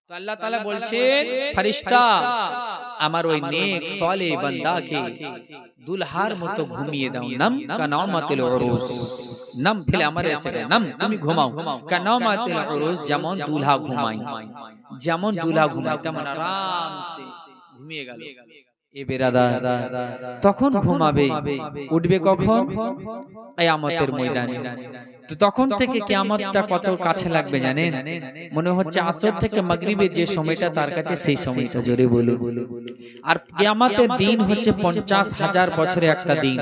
তো আল্লাহ তাআলা বলছেন ফেরেশতা আমার ওই নেক সালেহ বান্দাকে দুলহার মতো ঘুমিয়ে দাও। নাম কানামাতিল উরুস, নাম ফেলে আমার এসে নাম তুমি ঘুমাও, কানামাতিল উরুস যেমন দুলহা ঘুমায়, যেমন দুলহা ঘুমায় তেমন আরাম সে ঘুমিয়ে গেল। এ বেরাদার তখন ঘুমাবে, উঠবে কখন? কিয়ামতের ময়দানে। তো তখন থেকে কিয়ামতটা কত কাছে লাগবে জানেন? মনে হচ্ছে আসর থেকে মাগরিবের যে সময়টা তার কাছে সেই সময়টা। জোরে বলো। আর কিয়ামতের দিন হচ্ছে 50,000 বছরের একটা দিন,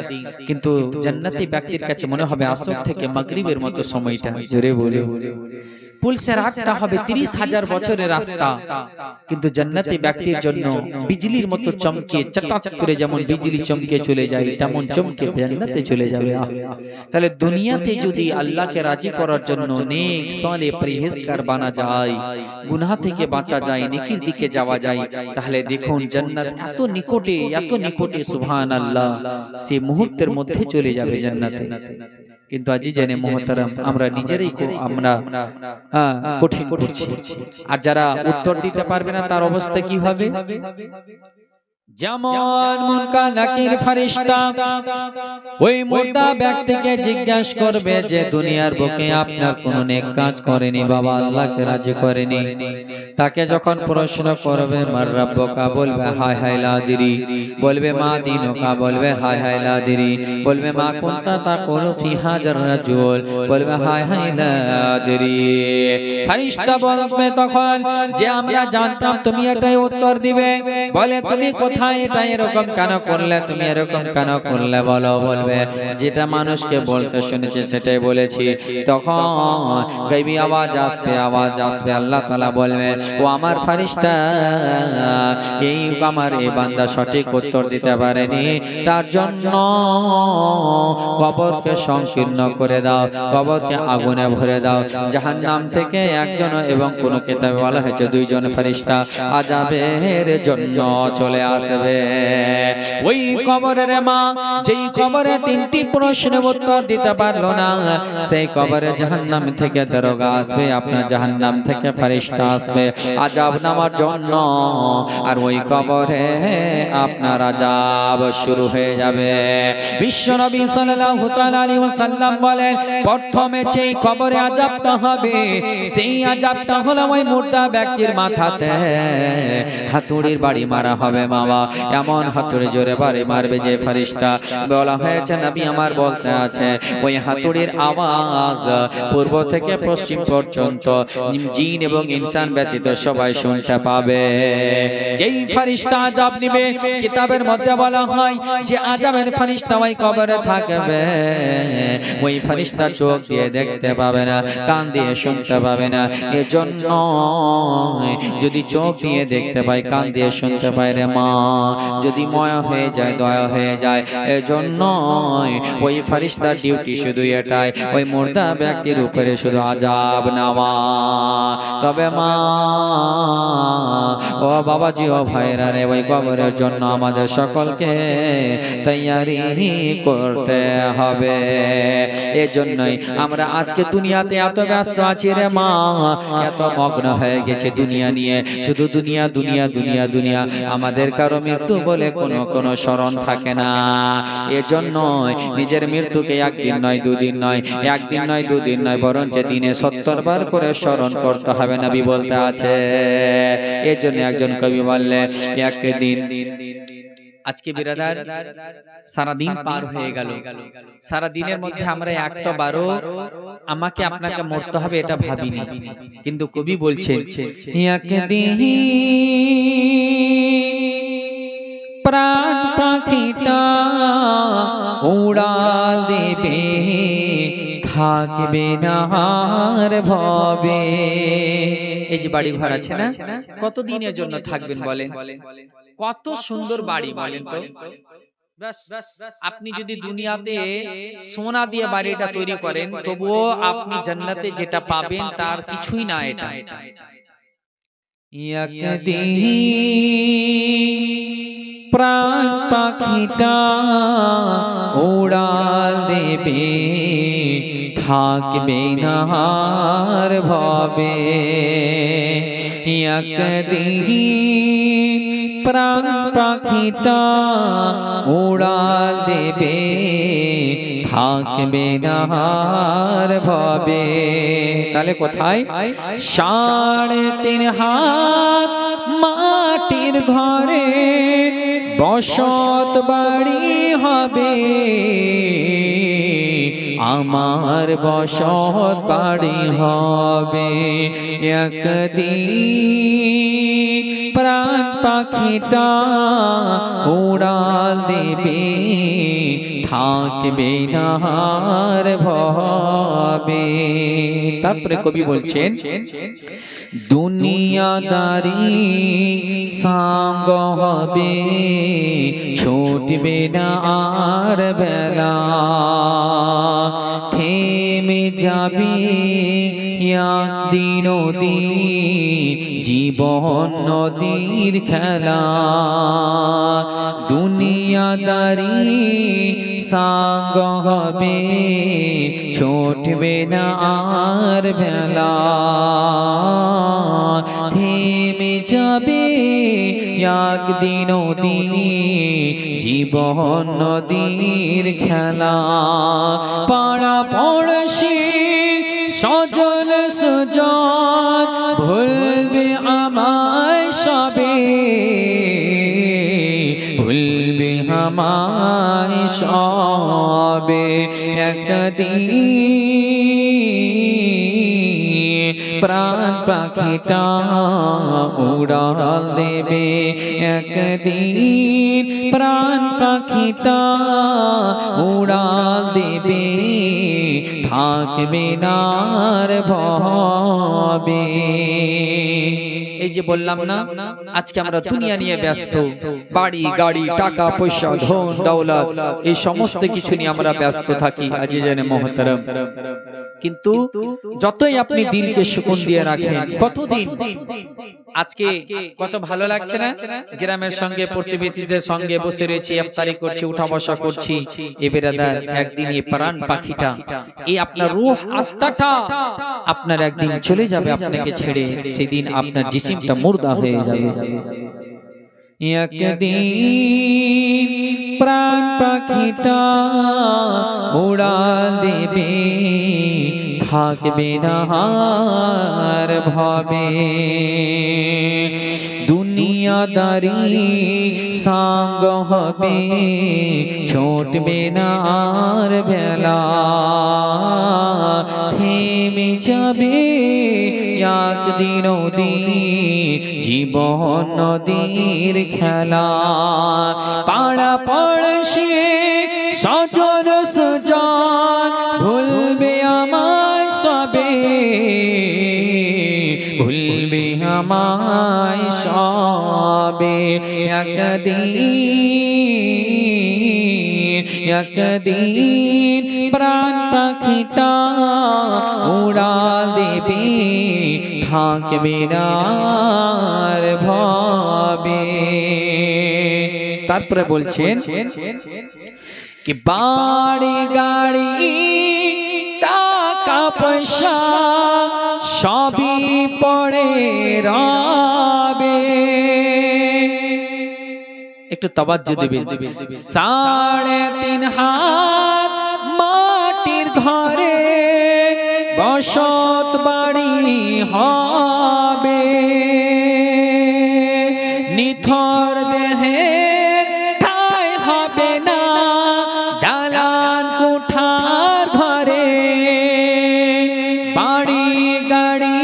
কিন্তু জান্নাতি ব্যক্তির কাছে মনে হবে আসর থেকে মাগরিবের মতো সময়টা। জোরে বলো। পুলসের রাতটা হবে 30,000 বছরের রাস্তা, কিন্তু জান্নাতি ব্যক্তির জন্য বিজলির মতো চমকে চটাচট করে যেমন বিজলি চমকে চলে যায় তেমন চমকে জান্নাতে চলে যাবে। তাহলে দুনিয়াতে যদি আল্লাহকে রাজি করার জন্য নেক সালেহ পরহেজগার বানা যায়, গুনাহ থেকে বাঁচা যায়, নেকির দিকে যাওয়া যায়, তাহলে দেখুন জান্নাত এত নিকটে সুবহানাল্লাহ, সে মুহূর্তের মধ্যে চলে যাবে জান্নাতে। কিন্তু আজিজানে মুহতারাম আমরা নিজেরাই আমরা কঠিন করছি। আর যারা উত্তর দিতে পারবে না তার অবস্থা কি হবে? যেমন মুনকার নাকির ফেরেশতা ওই মুর্দা ব্যক্তিকে জিজ্ঞাসা করবে যে দুনিয়ার বুকে আপনার কোন নেক কাজ করেনি বাবা, আল্লাহকে রাজি করেনি। তাকে যখন প্রশ্ন করবে মার রাব্বুকা, বলবে হায় হায় লা আদরি, বলবে মা দীনুকা, বলবে হায় হায় লা আদরি, বলবে মা কুনতা তাকুলু ফি হাজার রাজুল, বলবে হায় হায় লা আদরি। ফেরেশতা বলবে তখন যে আমরা জানতাম তুমি এটাই উত্তর দিবে, বলে তুমি কোথায় কোথায় এটা এরকম কেন করলে, তুমি এরকম কেন করলে বলো, বলবে যেটা মানুষকে বলতে শুনেছি সেটাই বলেছি। তখন গায়বী আওয়াজ আসবে, আওয়াজ আসবে, আল্লাহ তাআলা বলবে ও আমার ফেরেশতা, এই আমার এই বান্দা সঠিক উত্তর দিতে পারেনি, তার জন্য কবরকে সংকীর্ণ করে দাও, কবরকে আগুনে ভরে দাও। জাহান্নাম থেকে একজন এবং কোন কিতাবে বলা হয়েছে দুইজন ফেরেশতা আযাবের জন্য চলে আসবে। ওই কবরের মা যেই কবরে তিনটি প্রশ্নের উত্তর দিতে পারলো না, সেই কবরে জাহান্নাম থেকে দারোগা আসবে, আপনার জাহান্নাম থেকে ফেরেশতা আসবে আযাব নেওয়ার জন্য। আর ওই কবরে আপনার আযাব শুরু হয়ে যাবে। বিশ্বনবী সাল্লাল্লাহু তাআলা আলাইহি ওয়াসাল্লাম বলেন, প্রথমে যেই কবরে আযাবটা হবে, সেই আযাবটা হলো ওই মুর্দা ব্যক্তির মাথাতে হাতুড়ির বাড়ি মারা হবে। বাবা, এমন হাতুড়ি জোরে বাড়ি মারবে যে ফেরেশতা বলা হয়েছে, নবী আমার বলতে আছে, ওই হাতুড়ির আওয়াজ পূর্ব থেকে পশ্চিম পর্যন্ত জিন এবং ইনসান ব্যতীত সবাই শুনতে পাবে। যেই ফেরেশতা আযাব নেবে, কিতাবের মধ্যে বলা হয় যে আযাবের ফেরেশতা ওই কবরে থাকবে, ওই ফেরেশতা চোখ দিয়ে দেখতে পাবে না, কান দিয়ে শুনতে পাবে না। এজন্য যদি চোখ দিয়ে দেখতে পায়, কান দিয়ে শুনতে পায় রে মা, যদি মায়া হয়ে যায়, দয়া হয়ে যায়। এজন্য ওই ফেরেশতার ডিউটি শুধু এটাই, ওই মুর্দা ব্যক্তির উপরে শুধু আযাব নেওয়া। তবে মা ও বাবাজি ও ভাইরা রে, ওই কবরের জন্য আমাদের সকলকে তৈয়ারি করতে হবে। এজন্যই আমরা আজকে দুনিয়াতে এত ব্যস্ত আছি রে মা, এত মগ্ন হয়ে গেছে দুনিয়া নিয়ে, শুধু দুনিয়া দুনিয়া দুনিয়া দুনিয়া। আমাদের কারো মৃত্যু বলে কোনো স্মরণ থাকে না। এজন্য নিজের মৃত্যুকে একদিন নয়, দুদিন নয়, একদিন নয়, দুদিন নয়, বরঞ্চ দিনে 70 বার করে স্মরণ করতে হবে, নবী বলতে আছে। এজন্য একজন কবি বললে, একদিন আজকে বিরাদার সারা দিন পার হয়ে গেল, সারা দিনের মধ্যে আমরা একটা বারো আমাকে আপনাকে মরতে হবে এটা ভাবিনি। কিন্তু কবি বলছেন, একদিন প্রাণ পাখিটা উড়াল দেবে, থাকবে না আর ভবে। এই যে বাড়ি ঘর আছে না, কতদিনের জন্য থাকবেন বলেন? কত সুন্দর বাড়ি বলেন তো। আপনি যদি দুনিয়াতে সোনা দিয়ে বাড়িটা তৈরি করেন, তবুও আপনি জান্নাতে যেটা পাবেন তার কিছুই না এটা। একদিন প্রাণ পাখিটা উড়াল দেবে, থাকবে না আর ভবে। একদিন প্রাণ পাখিটা উড়াল দেবে, থাকবে না আর ভবে। তাহলে কোথায়? 3.5 হাত মাটির ঘরে বসত বাড়ি হবে, আমার বসত বাড়ি হবে। একদিন প্রাণ পাখিটা উড়াল দেবে, থাকবে না আর ভবে। তারপরে কবি বলছেন, দুনিয়াদারি সঙ্গ হবে, ছুটবে না আর বেলা, থেমে যাবে একদিন দিন, জীবন নদীর খেলা। দুনিয়াদারি সঙ্গ হবে, ছুটবে না আর বেলা, থেমে যাবে একদিন দিন, জীবন নদীর খেলা। পাড়া পড়শি সজল সুজন ভুলবে আমায় সবে, ভুলবে আমায় সবে। একদিন প্রাণ পাখিটা উড়াল দেবে একদিন, প্রাণ পাখিটা উড়াল দেবে, থাকবে না আর ভবে। এই যে বললাম না, আজকে আমরা দুনিয়া নিয়ে ব্যস্ত, বাড়ি গাড়ি টাকা পয়সা ধন দৌলত এই সমস্ত কিছু নিয়ে আমরা ব্যস্ত থাকি আজিজানে মুহতারাম। কিন্তু যতই আপনি দিনকে সুকুন দিয়ে রাখেন, কতদিন আজকে কত ভালো লাগছে না, গ্রামের সঙ্গে প্রতিবেশীদের সঙ্গে বসে রয়েছি, ইফতারি করছি, উঠা বসা করছি। এ বেরাদার, একদিন এই প্রাণ পাখিটা, এই আপনার রূহ আত্মাটা আপনার একদিন চলে যাবে আপনাকে ছেড়ে, সেদিন আপনার জিসিমটা মুর্দা হয়ে যাবে। একদিন প্রাণ পাখিটা উড়াল দেবে, থাকবে না আর ভবে। দুনিয়াদারি সঙ্গ হবে, ছুটবে না আর বেলা, থেমে যাবে একদিন জীবন নদীর খেলা। পাড়া পড়শি সজন সুজন ভুলবে আমায় সবে, ভুলবে আমায় সবে। একদিন প্রাণ পাখিটা উড়াল দেবে, থাকবে না আর ভবে। তারপরে বলছেন কি বাড়ি গাড়ি টাকা পয়সা সবই পড়ে রবে। একটু তাওয়াজ্জু দিবেন। 3.5 হাত মাটির ঘরে বসত বাড়ি হবে, নিথর দেহে ঠাঁই হবে না দালান কোঠার ঘরে। বাড়ি গাড়ি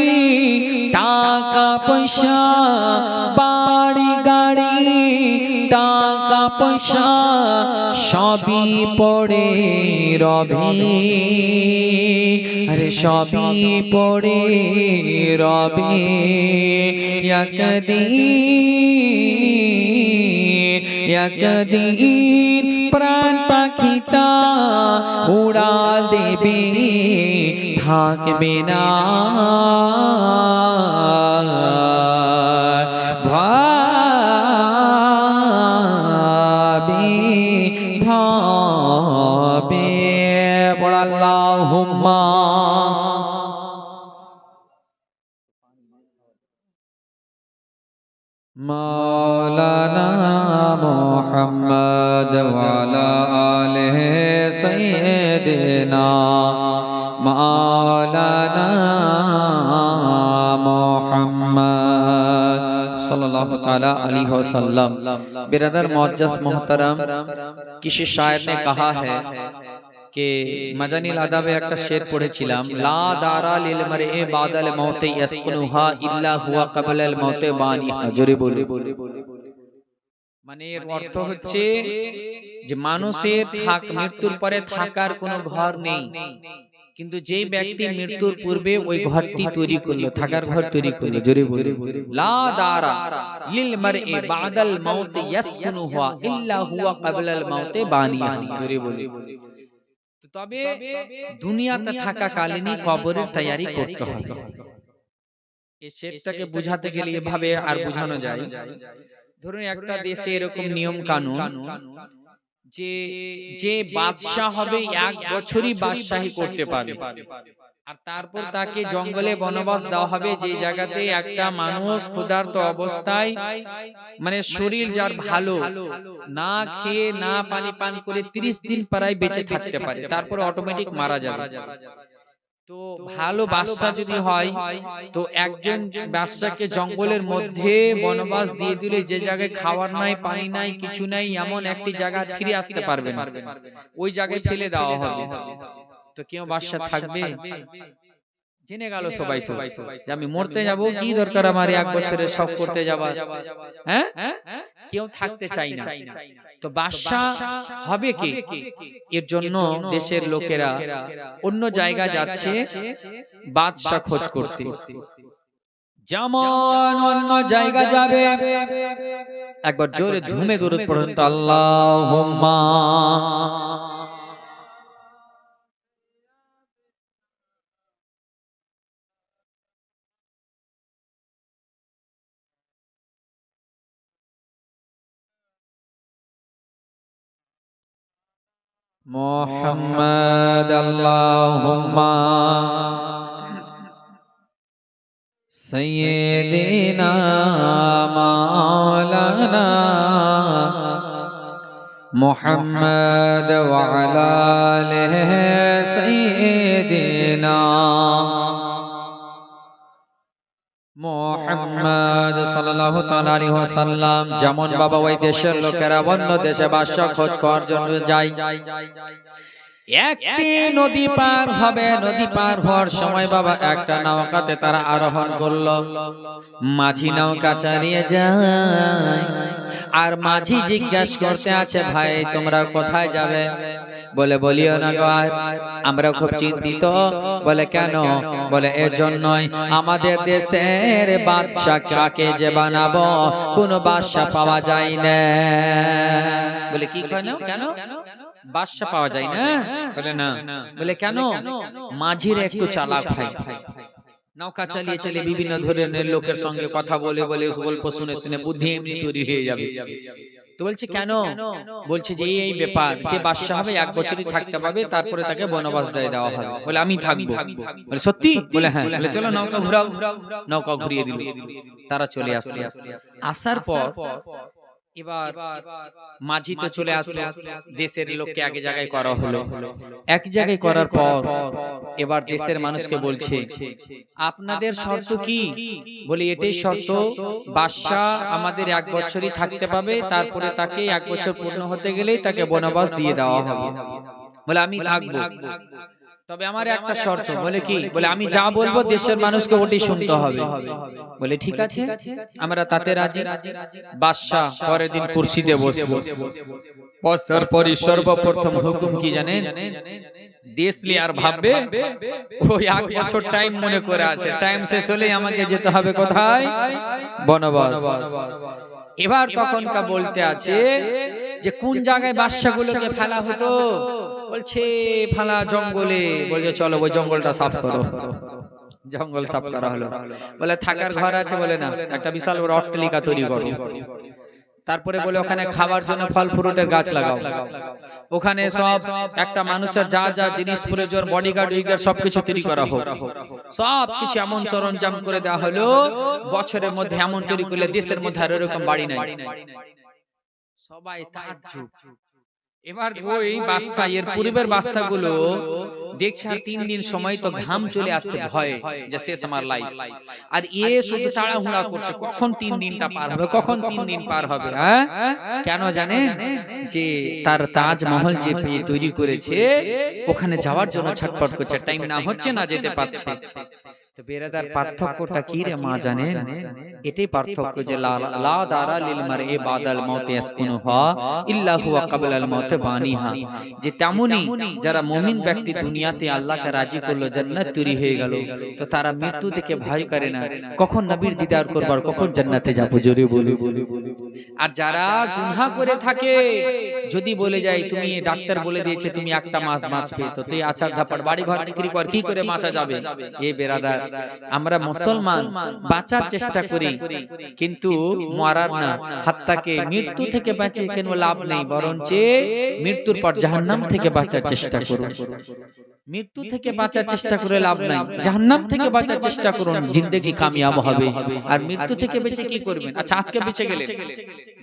টাকা পয়সা, বাড়ি গাড়ি টাকা পয়সা সবই পড়ে রবে, আরে সবই পড়ে রবে। একদিন প্রাণ পাখিটা উড়াল দেবে, থাকবে না ভাবে। আল্লাহুম্মা মাওলানা মুহাম্মদ ওয়া আলা আলিহি সাইয়্যিদিনা মাওলানা মুহাম্মদ सल्लल्लाहु ताला अलैहि वसल्लम। बिरादर मुअज्जज़ मोहतरम, किसी शायर ने कहा है कि मजानिल अदाबे एक शेर पढ़ेছিলাম, ला दारा लिल मरए बादल मौते यस्कुनुहा इल्ला हुआ कबलल मौते बानिहा। জোরে বলি। মানে এর অর্থ হচ্ছে যে মানুষের মৃত্যুর পরে থাকার কোনো ঘর নেই, কিন্তু যেই ব্যক্তি মৃত্যুর পূর্বে ওই ঘরটি তৈরি করলো, থাকার ঘর তৈরি করলো। জোরে বলি। লা দারা লিল মারই বাদাল মাউত ইয়াসকুনুহা ইল্লা হুয়া ক্বাবলাল মাউত বানিয়া। জোরে বলি। তবে দুনিয়াতে থাকাকালীনই কবরের তৈরি করতে হবে। এই শেরটাকে বোঝাতে গেলে এভাবে আর বোঝানো যায়। ধরুন একটা দেশে এরকম নিয়ম কানুন যে যে বাদশা হবে 1 বছরই বাদশাহী করতে পারবে, আর তারপর তাকে জঙ্গলে বনবাস দেওয়া হবে, যে জায়গাতে একটা মানুষ ক্ষুধার্ত অবস্থায়, মানে শরীর যার ভালো, না খেয়ে না পানি পান করে 30 দিন প্রায় বেঁচে থাকতে পারে, তারপর অটোমেটিক মারা যাবে। তো ভালো বাদশা যদি হয়, তো একজন বাদশাকে জঙ্গলের মধ্যে বনবাস দিয়ে দিলে, যে জায়গায় খাবার নাই পানি নাই কিছু নাই, এমন একটি জায়গা ফিরে আসতে পারবে না, ওই জায়গায় ফেলে দেওয়া হবে। তো কেউ বাদশা থাকবে? জেনে গেল সবাই তো যে আমি মরতে যাব, কি দরকার আমার 1 বছরের শখ করতে যাওয়া, হ্যাঁ? কেউ থাকতে চাই না। তো বাদশা হবে কে? এর জন্য দেশের লোকেরা অন্য জায়গা যাচ্ছে বাদশা খোঁজ করতে। যেমন অন্য জায়গা যাবে, একবার জোরে ধুমে দরুদ পড়ুন তো, আল্লাহুম্মা মুহাম্মাদ, আল্লাহুম্মা সাইয়্যিদিনা মাওলানা মুহাম্মাদ ওয়া আলা আলিহি সাইয়্যিদিনা মুহাম্মদ সাল্লাল্লাহু তাআলা আলাইহি ওয়াসাল্লাম। যেমন বাবা ওই দেশের লোকেরা অন্য দেশে বাদশা খোঁজ করার জন্য যায়, একটি নদী পার হবে। নদী পার হওয়ার সময় বাবা একটা নৌকাতে তারা আরোহণ করলো। মাঝি নৌকা চালিয়ে যায়, আর মাঝি জিজ্ঞাসা করতে আছে, ভাই তোমরা কোথায় যাবে? বলে বলিও না গো, আমরা খুব চিন্তিত। বলে কেন? বলে এজন্যই আমাদের দেশের বাদশা কাকে যে বানাবো, কোনো বাদশা পাওয়া যায় না। বলে কি কেন? কেন বাদশা পাওয়া যায় না? বলে না। বলে কেন? মাঝির একটু চালাক ভাই, নৌকা চালিয়ে চালিয়ে বিভিন্ন ধরনের লোকের সঙ্গে কথা বলে বলে গল্প শুনে শুনে বুদ্ধি এমনি তৈরি হয়ে যাবে। তো বলছে কেন? বলছে যে এই ব্যাপার, যে বাদশা হবে 1 বছরই থাকতে পাবে, তারপরে তাকে বনবাস দেওয়া হবে। বলে আমি থাকবো। বলে সত্যি? বলে হ্যাঁ। বলে চলো নৌকা ঘুরাও। নৌকা ঘুরিয়ে দিল, তারা চলে আসলো। আসার পর এবার মাঝি তো চলে আসলো, দেশের লোককে এক জায়গায় করা হলো। এক জায়গায় করার পর এবার দেশের মানুষকে বলছে, আপনাদের শর্ত কি? বলি এটাই শর্ত, বাদশা আমাদের 1 বছরই থাকতে পাবে, তারপরে তাকে 1 বছর পূর্ণ হতে গেলেই তাকে বনবাস দিয়ে দেওয়া হবে। বলে আমি থাকবো, তবে আমার একটা শর্ত। বলে কি? বলে আমি যা বলবো দেশের মানুষকে ওটাই শুনতে হবে। বলে ঠিক আছে, আমরা তাতে রাজি। বাদশা পরের দিন কুরসিতে বসবো। বসার পরই সর্বপ্রথম হুকুম কি জানেন? দেশ নিয়ে আর ভাববে ওই 1 বছর টাইম মনে করে আছে, টাইম শেষ হলেই আমাকে যেতে হবে কোথায়? বনবাস। এবার তখনকার বলতে আছে যে কোন জায়গায় বাদশাগুলোকে ফেলা হতো? বলছে ফালা জঙ্গলে। বলছে চলো ওই জঙ্গলটা সাফ করো। জঙ্গল সাফ করা হলো। বলে থাকার ঘর আছে? বলে না, একটা বিশাল বড় অট্টালিকা তৈরি করো। তারপরে বলে ওখানে খাবার জন্য ফল ফ্রুটের গাছ লাগাও। ওখানে সব একটা মানুষের যা যা জিনিস প্রয়োজন, বডিগার্ড উইগার্ড সবকিছু তৈরি করা হোক। সব কিছু এমন সরঞ্জাম করে দেওয়া হলো, বছরের মধ্যে এমন তৈরি করলে দেশের মধ্যে আর এরকম বাড়ি নাই। সবাই তাজ্জুব। এবার ওই বাদশা, এর পূর্বের বাদশাগুলো দেখছে আর 3 দিন সময় তো ঘাম চলে আসছে ভয়ে যে শেষ আমার লাইফ, আর এ শুধু তাড়াহুড়া করছে কখন 3 দিনটা পার হবে, কখন 3 দিন পার হবে। হ্যাঁ, কেন জানেন? যে তার তাজমহল যে তৈরি করেছে ওখানে যাওয়ার জন্য ছটফট করছে, টাইম না হচ্ছে, না যেতে পারছে। তো বেরাদার পার্থক্যটা কি রে মা জানেন? এটাই পার্থক্য যে লা দারা লিল মারই বাদাল মাউত ইয়াসকুনুহা ইল্লা হুয়া ক্বাবলাল মাউত বানিহা। যে তেমনি যারা মুমিন ব্যক্তি দুনিয়াতে আল্লাহকে রাজি করলো, জান্নাত তৈরি হয়ে গেল, তো তারা মৃত্যু থেকে ভয় করে না, কখন নবীর দিদার করবার, কখন জান্নাতে যাব। জোরে বলি। আর যারা গুনাহ করে থাকে, যদি বলে যায় তুমি ডাক্তার বলে দিয়েছে তুমি একটা মাছ বাঁচবে, তো তুই আচার ধাপাড় বাড়ি ঘর বিক্রি কর, কি করে বাঁচা যাবে? এই বেরাদার, আমরা মুসলমান বাঁচার চেষ্টা করি কিন্তু মরার না। হাত্তাকে মৃত্যু থেকে বাঁচে কেন লাভ নেই, বরঞ্চ মৃত্যুর পর জাহান্নাম থেকে বাঁচার চেষ্টা করুন। মৃত্যু থেকে বাঁচার চেষ্টা করে লাভ নাই, জাহান্নাম থেকে বাঁচার চেষ্টা করুন, জিন্দেগি কামিয়াব হবে। আর মৃত্যু থেকে বেঁচে কি করবেন? আচ্ছা আজকে বেঁচে গেলেন,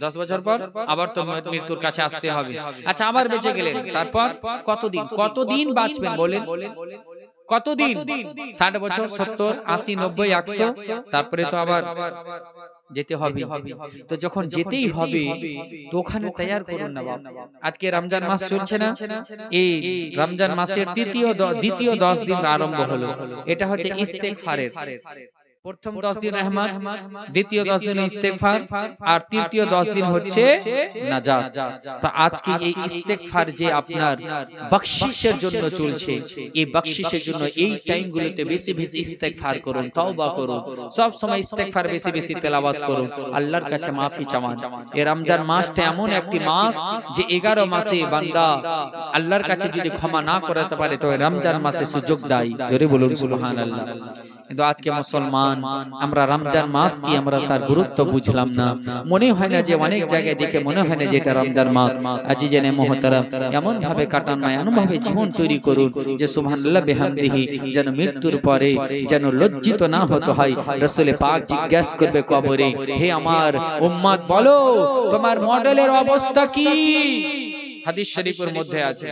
10 বছর পর আবার তো মৃত্যুর কাছে আসতে হবে। আচ্ছা আবার বেঁচে গেলেন, তারপর কতদিন বাঁচবেন বলেন? কতদিন? 60 বছর, 70, 80, 90, 100, তারপরে তো আবার যেতে হবে। তো যখন যেতেই হবে তো ওখানে তৈয়ার করুন না বাবা। আজকে রমজান মাস চলছে না, এই রমজান মাসের দ্বিতীয় 10 দিন আরম্ভ হলো। এটা হচ্ছে ইস্তেগফারের। প্রথম 10 দিন রহমত, দ্বিতীয় 10 দিন ইস্তেগফার, আর তৃতীয় 10 দিন হচ্ছে নাজাত। তো আজকে এই ইস্তেগফার যে আপনার বখশিশের জন্য চলছে, এই বখশিশের জন্য এই টাইমগুলোতে বেশি বেশি ইস্তেগফার করুন, তওবা করুন, সব সময় ইস্তেগফার বেশি বেশি তেলাওয়াত করুন, আল্লাহর কাছে মাফি চাওয়ান। এই রমজান মাসটা এমন একটি মাস যে 11 মাসে বান্দা আল্লাহর কাছে যদি ক্ষমা না করতে পারে তো রমজান মাসে সুযোগ দেয়। জোরে বলুন সুবহানাল্লাহ। কিন্তু আজকে মুসলমান আমরা রমজান মাস কি আমরা তার গুরুত্ব বুঝলাম না। মনে হয় না যে অনেক জায়গায় দেখে মনে হয় না যে এটা রমজান মাস। আজিজানে মুহতারাম, এমন ভাবে কাটান না, এমন ভাবে জীবন তৈরি করুন যে সুবহানাল্লাহ বিহামদিহি, যেন মৃত্যুর পরে যেন লজ্জিত না হতে হয়। রাসূল পাক জিজ্ঞাসা করবে কবরে, হে আমার উম্মত বলো তোমার মডেলের অবস্থা কি? হাদিস শরীফের মধ্যে আছে,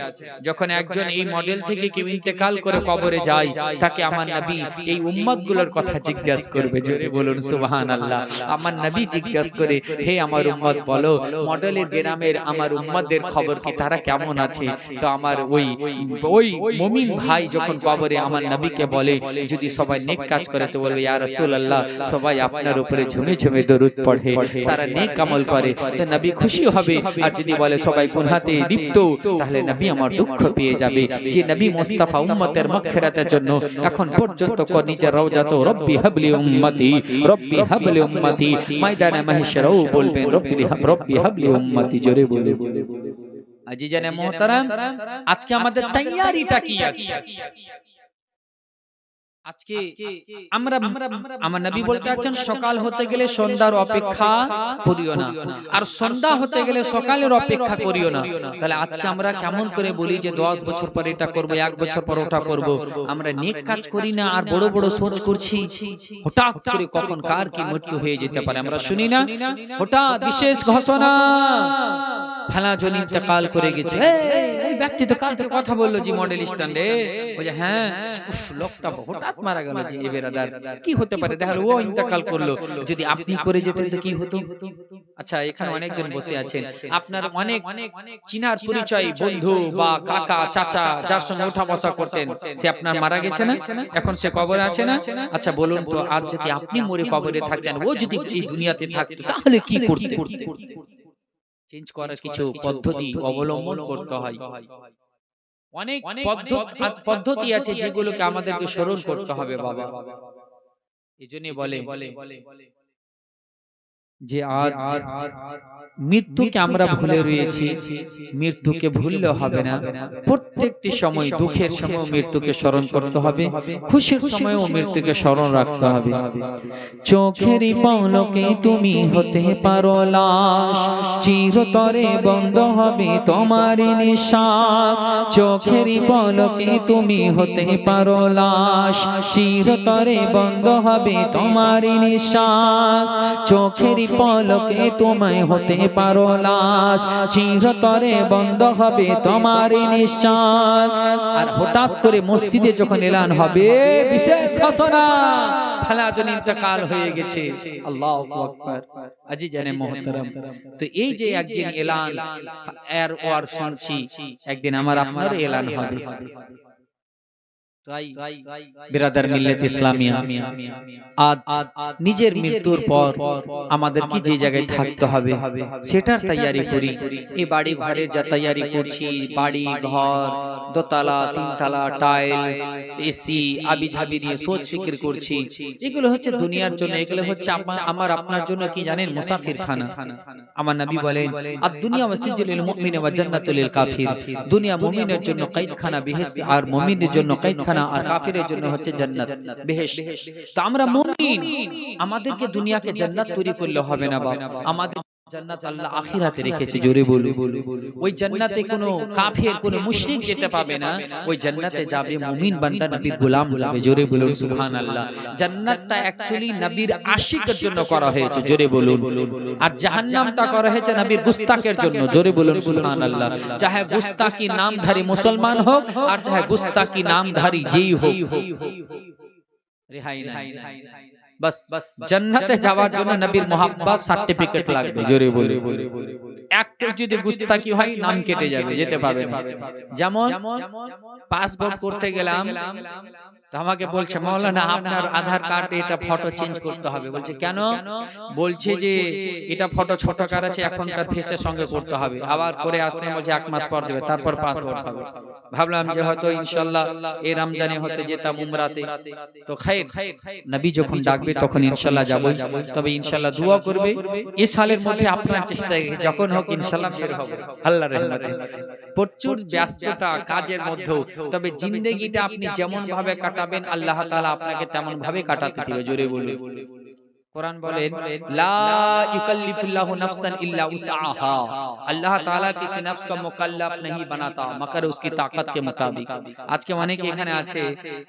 যখন একজন এই মডেল থেকে কেউ ইন্তেকাল করে কবরে যায়, তাকে আমার নবী এই উম্মতগুলোর কথা জিজ্ঞাসা করবে। জোরে বলুন সুবহানাল্লাহ। আমার নবী জিজ্ঞাসা করে, হে আমার উম্মত বলো মডেলের গ্রামের আমার উম্মতদের খবর কি, তারা কেমন আছে? তো আমার ওই মুমিন ভাই যখন কবরে আমার নবীকে বলে, যদি সবাই নেক কাজ করে তো বলবে ইয়া রাসূলুল্লাহ সবাই আপনার উপরে ঝুমে ঝুমে দরুদ পড়ে, সারা নেক আমল করে, তো নবী খুশি হবে। আর যদি বলে সবাই গুনাহতে লিপ্ত, তাহলে নবী আমার দুঃখ পেয়ে যাবে। যে নবী মুস্তাফা উম্মতের মাগফিরাতের জন্য এখন পর্যন্ত নিজের রওজাত রব্বি হাবলি উম্মতি, রব্বি হাবলি উম্মতি, ময়দানে মাহশরেও বলবেন রব্বি হাবলি উম্মতি। জোরে বলে আজিজানে মুহতারাম, আজকে আমাদের তৈয়ারিটা কি আছে? আজকে আমরা আমার নবী বলতে আছেন সকাল হতে গেলে সন্ধ্যার অপেক্ষা করিও না, আর সন্ধ্যা হতে গেলে সকালের অপেক্ষা করিও না। তাহলে আজকে আমরা কেমন করে বলি যে 10 বছর পর এটা করব, 1 বছর পর ওটা করব। আমরা নেক কাজ করি না, আর বড় বড় সোচ করছি। হঠাৎ করে কখন কার কি মৃত্যু হয়ে যেতে পারে আমরা শুনি না। হঠাৎ বিশেষ ঘোষণা, ফালা জন ইন্তেকাল করে গেছে। ওই ব্যক্তি তো কালকে কথা বললো জি মডেল স্ট্যান্ডে, ওই যে হ্যাঁ লোকটা হঠাৎ মারা গেল জি। এ বেরাদার কি হতে পারে, দেখালো ও ইন্তেকাল করলো। যদি আপনি করে যেতেন তো কি হতো? আচ্ছা এখানে অনেকজন বসে আছেন, আপনার অনেক চিনার পরিচয় বন্ধু বা কাকা চাচা যার সঙ্গে উঠা বসা করতেন, সে আপনার মারা গেছে না, এখন সে কবরে আছে না? আচ্ছা বলুন তো, আজ যদি আপনি মরে কবরে থাকতেন, ও যদি এই দুনিয়াতে থাকতো, তাহলে কি করতেন? চেঞ্জ করার কিছু পদ্ধতি অবলম্বন করতে হয়। অনেক পদ্ধতি আছে যেগুলোকে আমাদেরকে স্মরণ করতে হবে বাবা। এজন্য বলে যে আজ মৃত্যুকে আমরা ভুলে রয়েছি, মৃত্যুকে ভুললে হবে না। প্রত্যেকটি সময়, দুঃখের সময় মৃত্যুকে স্মরণ করতে হবে, খুশির সময়ও মৃত্যুকে স্মরণ রাখতে হবে। চোখেরই পলকে তুমি হতে পারো লাশ, চিরতরে বন্ধ হবে তোমার নিঃশ্বাস। চোখেরই পলকে তুমি হতে পারো লাশ, চিরতরে বন্ধ হবে তোমার নিঃশ্বাস। চোখেরই পলকে তোমায় হতে পারো লাশ, চিরতরে বন্ধ হবে তোমার নিঃশ্বাস। আর হঠাৎ করে মসজিদে যখন এলান হবে বিশেষ ঘোষণা, ফালাজন ইন্তেকাল হয়ে গেছে, আল্লাহু আকবার। আজিজানে মুহতারাম, তো এই যে একদিন এলান এর ওয়ার শুনছি, একদিন আমার আপনার এলান হবে। বিরাদার মিল্লাত ইসলামিয়া, আজ নিজের মৃত্যুর পর আমাদের কি যে জায়গায় থাকতে হবে সেটার তৈয়ারি করি। এই বাড়ি ঘরের যা তৈয়ারি করছি, বাড়ি ঘর দোতলা তিনতলা টাইলস এসি আবিঝাবি দিয়ে সোচ ফিকির করছি, এগুলো হচ্ছে দুনিয়ার জন্য, এগুলো হচ্ছে আমার আপনার জন্য কি জানেন, মুসাফির খানা। আমার নবী বলেন আদ দুনিয়া ওয়াসিজুল মুমিন ওয়া জান্নাতুল লিল কাফির, দুনিয়া মুমিনের জন্য কয়েদখানা বেহেশত, আর মুমিনের জন্য কয়েদখানা আর কাফিরের জন্য হচ্ছে জান্নাত বেহেশত। তো আমরা মুমিন, আমাদেরকে দুনিয়াকে জান্নাত তৈরি করলে হবে না বাবা, আমাদের জান্নাত আল্লাহ আখিরাতে রেখেছে। জোরে বলুন, ওই জান্নাতে কোনো কাফের কোনো মুশরিক যেতে পাবে না, ওই জান্নাতে যাবে মুমিন বান্দা নবীর গোলাম যাবে। জোরে বলুন সুবহানাল্লাহ। জান্নাতটা অ্যাকচুয়ালি নবীর আশিকের জন্য করা হয়েছে, জোরে বলুন। আর জাহান্নামটা করা হয়েছে নবীর গুস্তাখের জন্য, জোরে বলুন সুবহানাল্লাহ। চাহে গুস্তাখী নামধারী মুসলমান হোক আর চাহে গুস্তাখী নামধারী যেই হোক, রেহাই নাই। বাস জান্নাতে যাওয়ার জন্য নবীর মোহাব্বত সার্টিফিকেট লাগবে, জোরে বলে। একটু যদি গুস্তাকি হয় নাম কেটে যাবে, যেতে পাবে না। যেমন পাসপোর্ট করতে গেলাম, তো আমাকে বলছে মাওলানা আপনার আধার কার্ড এটা ফটো চেঞ্জ করতে হবে। বলছে কেন? বলছে যে এটা ফটো ছোট কার আছে, এখনকার ফেসের সঙ্গে করতে হবে। আবার করে আসলে বলছে 1 মাস পর দেবে, তারপর পাসপোর্ট হবে। ভাবলাম যে হয়তো ইনশাআল্লাহ এই রমজানে হতে যেতাম উমরাতে, তো খাইর নবী যখন ডাকবে তখন ইনশাআল্লাহ যাবই। তবে ইনশাআল্লাহ দোয়া করবে এই সালের মধ্যে আপনার চেষ্টায় যখন হোক ইনশাআল্লাহ বের হবে আল্লাহর রহমতে। প্রচুর ব্যস্ততা কাজের মধ্যেও, তবে জিন্দেগিটা আপনি যেমন ভাবে কাটাবেন আল্লাহ তাআলা আপনাকে তেমন ভাবে কাটাতে দিবে, জোরে বলুন। कुरान बोलें ला युकल्लिफुल्लाहु नफ्सन इल्ला वुसअहा, अल्लाह ताला किसी नफ्स को मुकल्लफ नहीं बनाता मगर उसकी ताकत के मुताबिक। आज के অনেকে এখানে আছে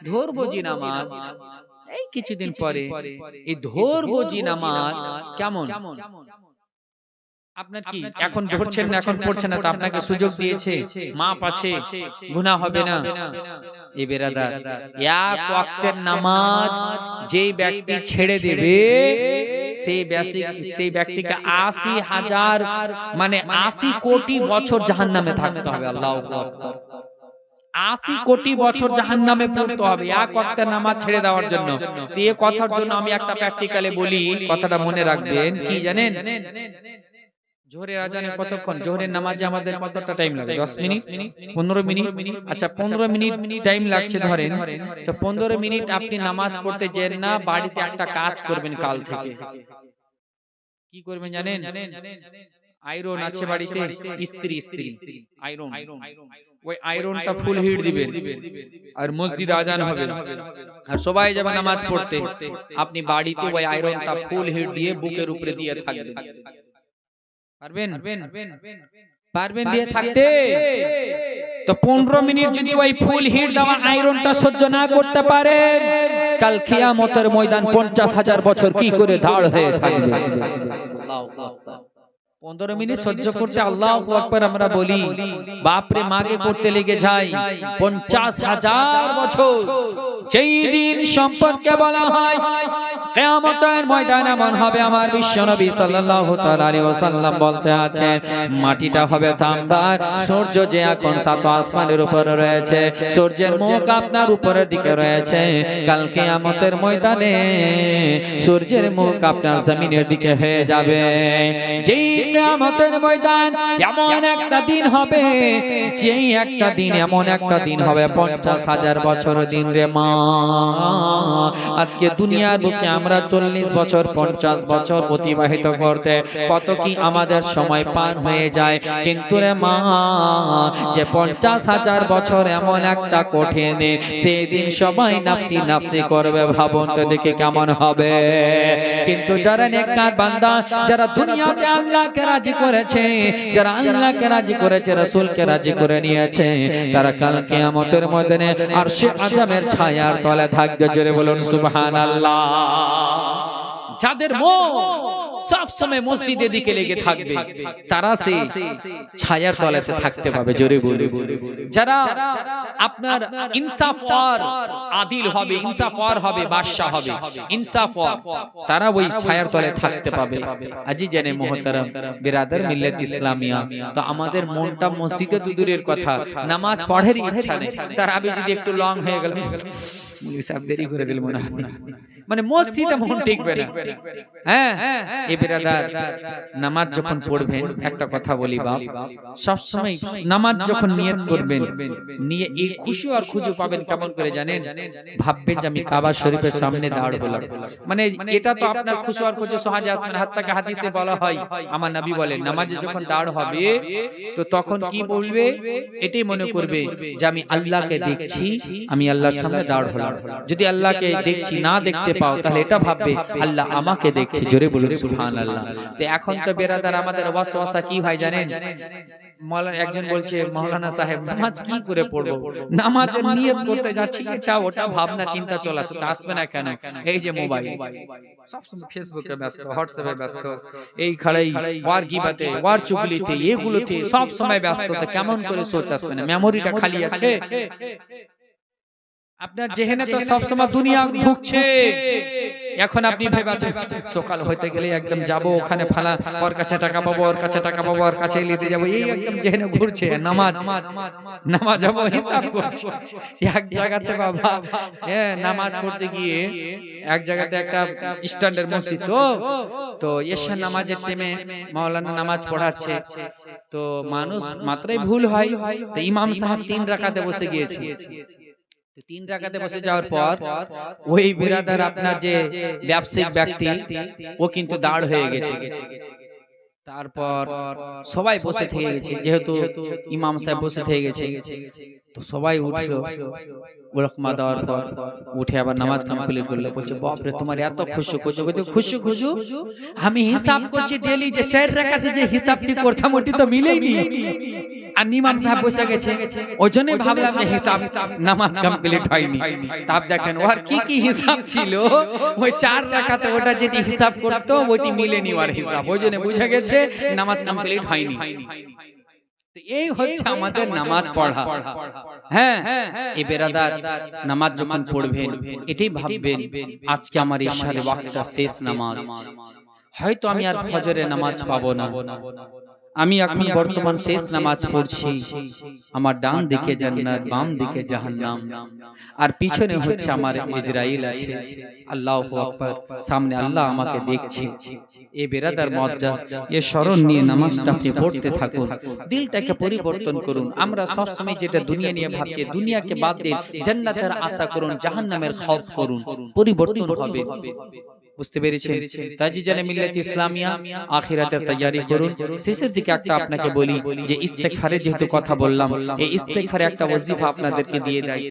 ধর্মজি নামাজ, এই কিছুদিন পরে এই ধর্মজি নামাজ কেমন আপনার কি এখন ধরছেন না, এখন পড়ছেন না, তো আপনাকে সুযোগ দিয়েছে, মাপ আছে, গুনাহ হবে না। এই বেরাদার এক ওয়াক্তের নামাজ যেই ব্যক্তি ছেড়ে দেবে সেই ব্যক্তিকে ৮০,০০০ মানে ৮০ কোটি বছর জাহান্নামে থাকতে হবে। আল্লাহু আকবার। ৮০ কোটি বছর জাহান্নামে পড়তে হবে এক ওয়াক্তের নামাজ ছেড়ে দেওয়ার জন্য। এই কথার জন্য আমি একটা প্র্যাকটিক্যালি বলি, কথাটা মনে রাখবেন। কি জানেন জোহরের আজানে কতক্ষণ? জোহরের নামাজে আমাদের কতটা টাইম লাগে? 10 মিনিট, 15 মিনিট। আচ্ছা 15 মিনিট টাইম লাগছে ধরেন, তো 15 মিনিট আপনি নামাজ পড়তে যেন না, বাড়িতে একটা কাজ করবেন কাল থেকে। কি করবেন জানেন? আয়রন আছে বাড়িতে, ইস্ত্রি আয়রন, ওই আয়রনটা ফুল হিট দিবেন, আর মসজিদে আজান হবে আর সবাই যাবে নামাজ পড়তে, আপনি বাড়িতে ওই আয়রনটা ফুল হিট দিয়ে বুকের উপরে দিয়ে থাকবেন। পারবেন? পারবেন দিয়ে থাকতে? তো 15 মিনিট যদি ওই ফুল হিট দেওয়া আয়রনটা সহ্য না করতে পারেন, কাল কিয়ামতের ময়দান 50,000 বছর কি করে দাঁড় হয়ে থাকবে। আল্লাহু আকবার। 15 মিনিট সহ্য করতে আল্লাহু আকবার আমরা বলি, বাপরে মাগে করতে লেগে যায় 50,000 বছর। যেই দিন সম্পর্কে বলা হয় কিয়ামতের ময়দান এমন হবে, আমার বিশ্বনবী সাল্লাল্লাহু তাআলা আলাইহি ওয়াসাল্লাম বলতে আছেন, মাটিটা হবে তাম্বার, সূর্য যে এখন সাত আসমানের উপরে রয়েছে, সূর্যের মুখ আপনার উপরের দিকে রয়েছে। কাল কিয়ামতের ময়দানে সূর্যের মুখ আপনার জমিনের দিকে হয়ে যাবে। যেই কিয়ামতের ময়দান এমন একটা দিন হবে, যেই একটা দিন এমন একটা দিন হবে 50,000 বছর দিন রে মা। আজকে দুনিয়ার বুকে আমরা 40 বছর 50 বছর অতিবাহিত করতে কত কি আমাদের সময় পার হয়ে যায়, কিন্তু রে মা যে 50,000 বছর এমন একটা কঠিন দিন, সেই দিন সবাই নাফসি নাফসি করবে, ভাবুন তো দেখে কেমন হবে। কিন্তু যারা নেককার বান্দা, যারা দুনিয়াতে আল্লাহকে রাজি করেছে, যারা আল্লাহকে রাজি করেছে, রাসূলকে রাজি করে নিয়েছে, তারা কাল কিয়ামতের ময়দানে আরশে আযমের ছায়ার তলে থাকবে। জোরে বলুন সুবহানাল্লাহ। যাদের মন সব সময় মসজিদের দিকে লেগে থাকবে, তারা সেই ছায়ার তলাতে থাকতে পাবে। জোরে বলুন। যারা আপনার ইনসাফওয়ার আদিল হবে, ইনসাফওয়ার হবে, বাদশা হবে, ইনসাফওয়ার, তারা ওই ছায়ার তলে থাকতে পাবে। আজি জানে মুহতারাম বিরাদার মিল্লাত ইসলামিয়া, তো আমাদের মনটা মসজিদে দূরের কথা, নামাজ পড়ার ইচ্ছা নেই, তার আগে যদি একটু লং হয়ে গেল, মুলি সাহেব দেরি করে দিল মনে হয়, মানে মসজিদে মন টিকবে না। হ্যাঁ, এই বিরাদার নামাজ যখন পড়বেন, একটা কথা বলি বাপ, সব সময় নামাজ যখন নিয়ত করবেন, নিয়ে এই খুশি আর খুঁজে পাবেন কেমন করে জানেন? ভাববেন যে আমি কাবা শরীফের সামনে দাঁড় হলাম, মানে এটা তো আপনার খুশি আর খুঁজে সহজে আসবে না। হাত্তা হাদিসে বলা হয়, আমার নবী বলেন, নামাজে যখন দাঁড় হবে তো তখন কি বলবে? এটাই মনে করবে যে আমি আল্লাহকে দেখছি, আমি আল্লাহর সামনে দাঁড় হলাম। যদি আল্লাহকে দেখছি না দেখতে পাও, তাহলে এটা ভাববে আল্লাহ আমাকে দেখছে। জোরে বলুন সুবহানাল্লাহ। তো এখন তো বেরাদার আমাদের ওয়াসওয়াসা কি হয় জানেন? একজন বলছে, মাওলানা সাহেব নামাজ কি করে পড়বো? নামাজের নিয়ত করতে যাচ্ছি, এটা ওটা ভাবনা চিন্তা চলে আসে, আসবে না কেন? এই যে মোবাইল, সবসময় ফেসবুকে ব্যস্ত, হোয়াটসঅ্যাপে ব্যস্ত, এই খাড়াই ওয়ার গিবাতে, ওয়ার চুগলিতে, এগুলোতে সব সময় ব্যস্ত, তো কেমন করে সোচ আসবে না? মেমোরিটা খালি আছে। আপনার জেহেনে তো সব সময় দুনিয়া ঢুকছে, এখন আপনি ভেবে আছেন সকাল হইতে গেলে একদম যাব ওখানে ফালা, ওর কাছে টাকা পাবো, ওর কাছে টাকা পাবো, ওর কাছে নিতে যাবো, এই একদম যেখানে ঘুরছে নামাজ নামাজ যাবো হিসাব করছে এক জায়গাতে বাবা। হ্যাঁ, নামাজ পড়তে গিয়ে এক জায়গাতে একটা স্ট্যান্ডার্ড মসজিদ, তো এশা নামাজের টাইমে মাওলানা নামাজ পড়াচ্ছে, তো মানুষ মাত্রাই ভুল হয়, তো ইমাম সাহেব 3 রাকাতে বসে গিয়েছে। 3 রাকাতে বসে যাওয়ার পর ওই বিরাদার আপনার যে ব্যবসায়িক ব্যক্তি ও কিন্তু দাঁড় হয়ে গেছে। তারপর সবাই বসে থেকে গেছে, যেহেতু ইমাম সাহেব বসে থেকে গেছে, তো সবাই উঠলো। ওরকমা দেওয়ার পর উঠে আবার নামাজ কমপ্লিট করলো। বলছে বাপরে তোমার এত খুশি খুশি খুশি খুশি, আমি হিসাব করছি ডেলি যে 4 রাকাতে যে হিসাবটি করতাম ওটি তো মিলেইনি, আর ইমাম সাহেব বসে গেছে, ওই জন্য ভাবলাম যে হিসাব নামাজ কমপ্লিট হয়নি। তাপ দেখেন ওর কি কি হিসাব ছিল, ওই 4 রাকাতে ওটা যেটি হিসাব করতো ওইটি মিলেনি ওর হিসাব, ওই জন্য বুঝা গেছে নামাজ কমপ্লিট হয়নি। এই হচ্ছে আমাদের নামাজ পড়া। হ্যাঁ, এই বেরাদার নামাজ যখন পড়বেন এটাই ভাববেন আজকে আমার ইশারে ওয়াক্তটা শেষ নামাজ, হয়তো আমি আর ফজরের নামাজ পাবো না, আমি এখন বর্তমান শেষ নামাজ পড়ছি, আমার ডান দিকে জান্নাত, বাম দিকে জাহান্নাম, আর পিছনে হচ্ছে আমার ইজরাইল আছে। আল্লাহু আকবার, সামনে আল্লাহ আমাকে দেখছে। এই বেরাদার মুআজ্জাজ, এই স্মরণ নিয়ে নামাজটা আপনি পড়তে থাকুন, দিলটাকে পরিবর্তন করুন। আমরা সব সময় যেটা দুনিয়া নিয়ে ভাবছি, দুনিয়াকে বাদ দিন, জান্নাতের আশা করুন, জাহান্নামের খৌফ করুন, পরিবর্তন হবে। বুঝতে পেরেছেন? তাজি জানে মিল্লাত ইসলামিয়া আখিরাতের তৈয়ারি করুন। শেষের দিকে একটা আপনাকে বলি যে ইস্তেগফারের যেহেতু কথা বললাম, এই ইস্তেগফারে একটা ওয়াজিফা আপনাদেরকে দিয়ে দেয়।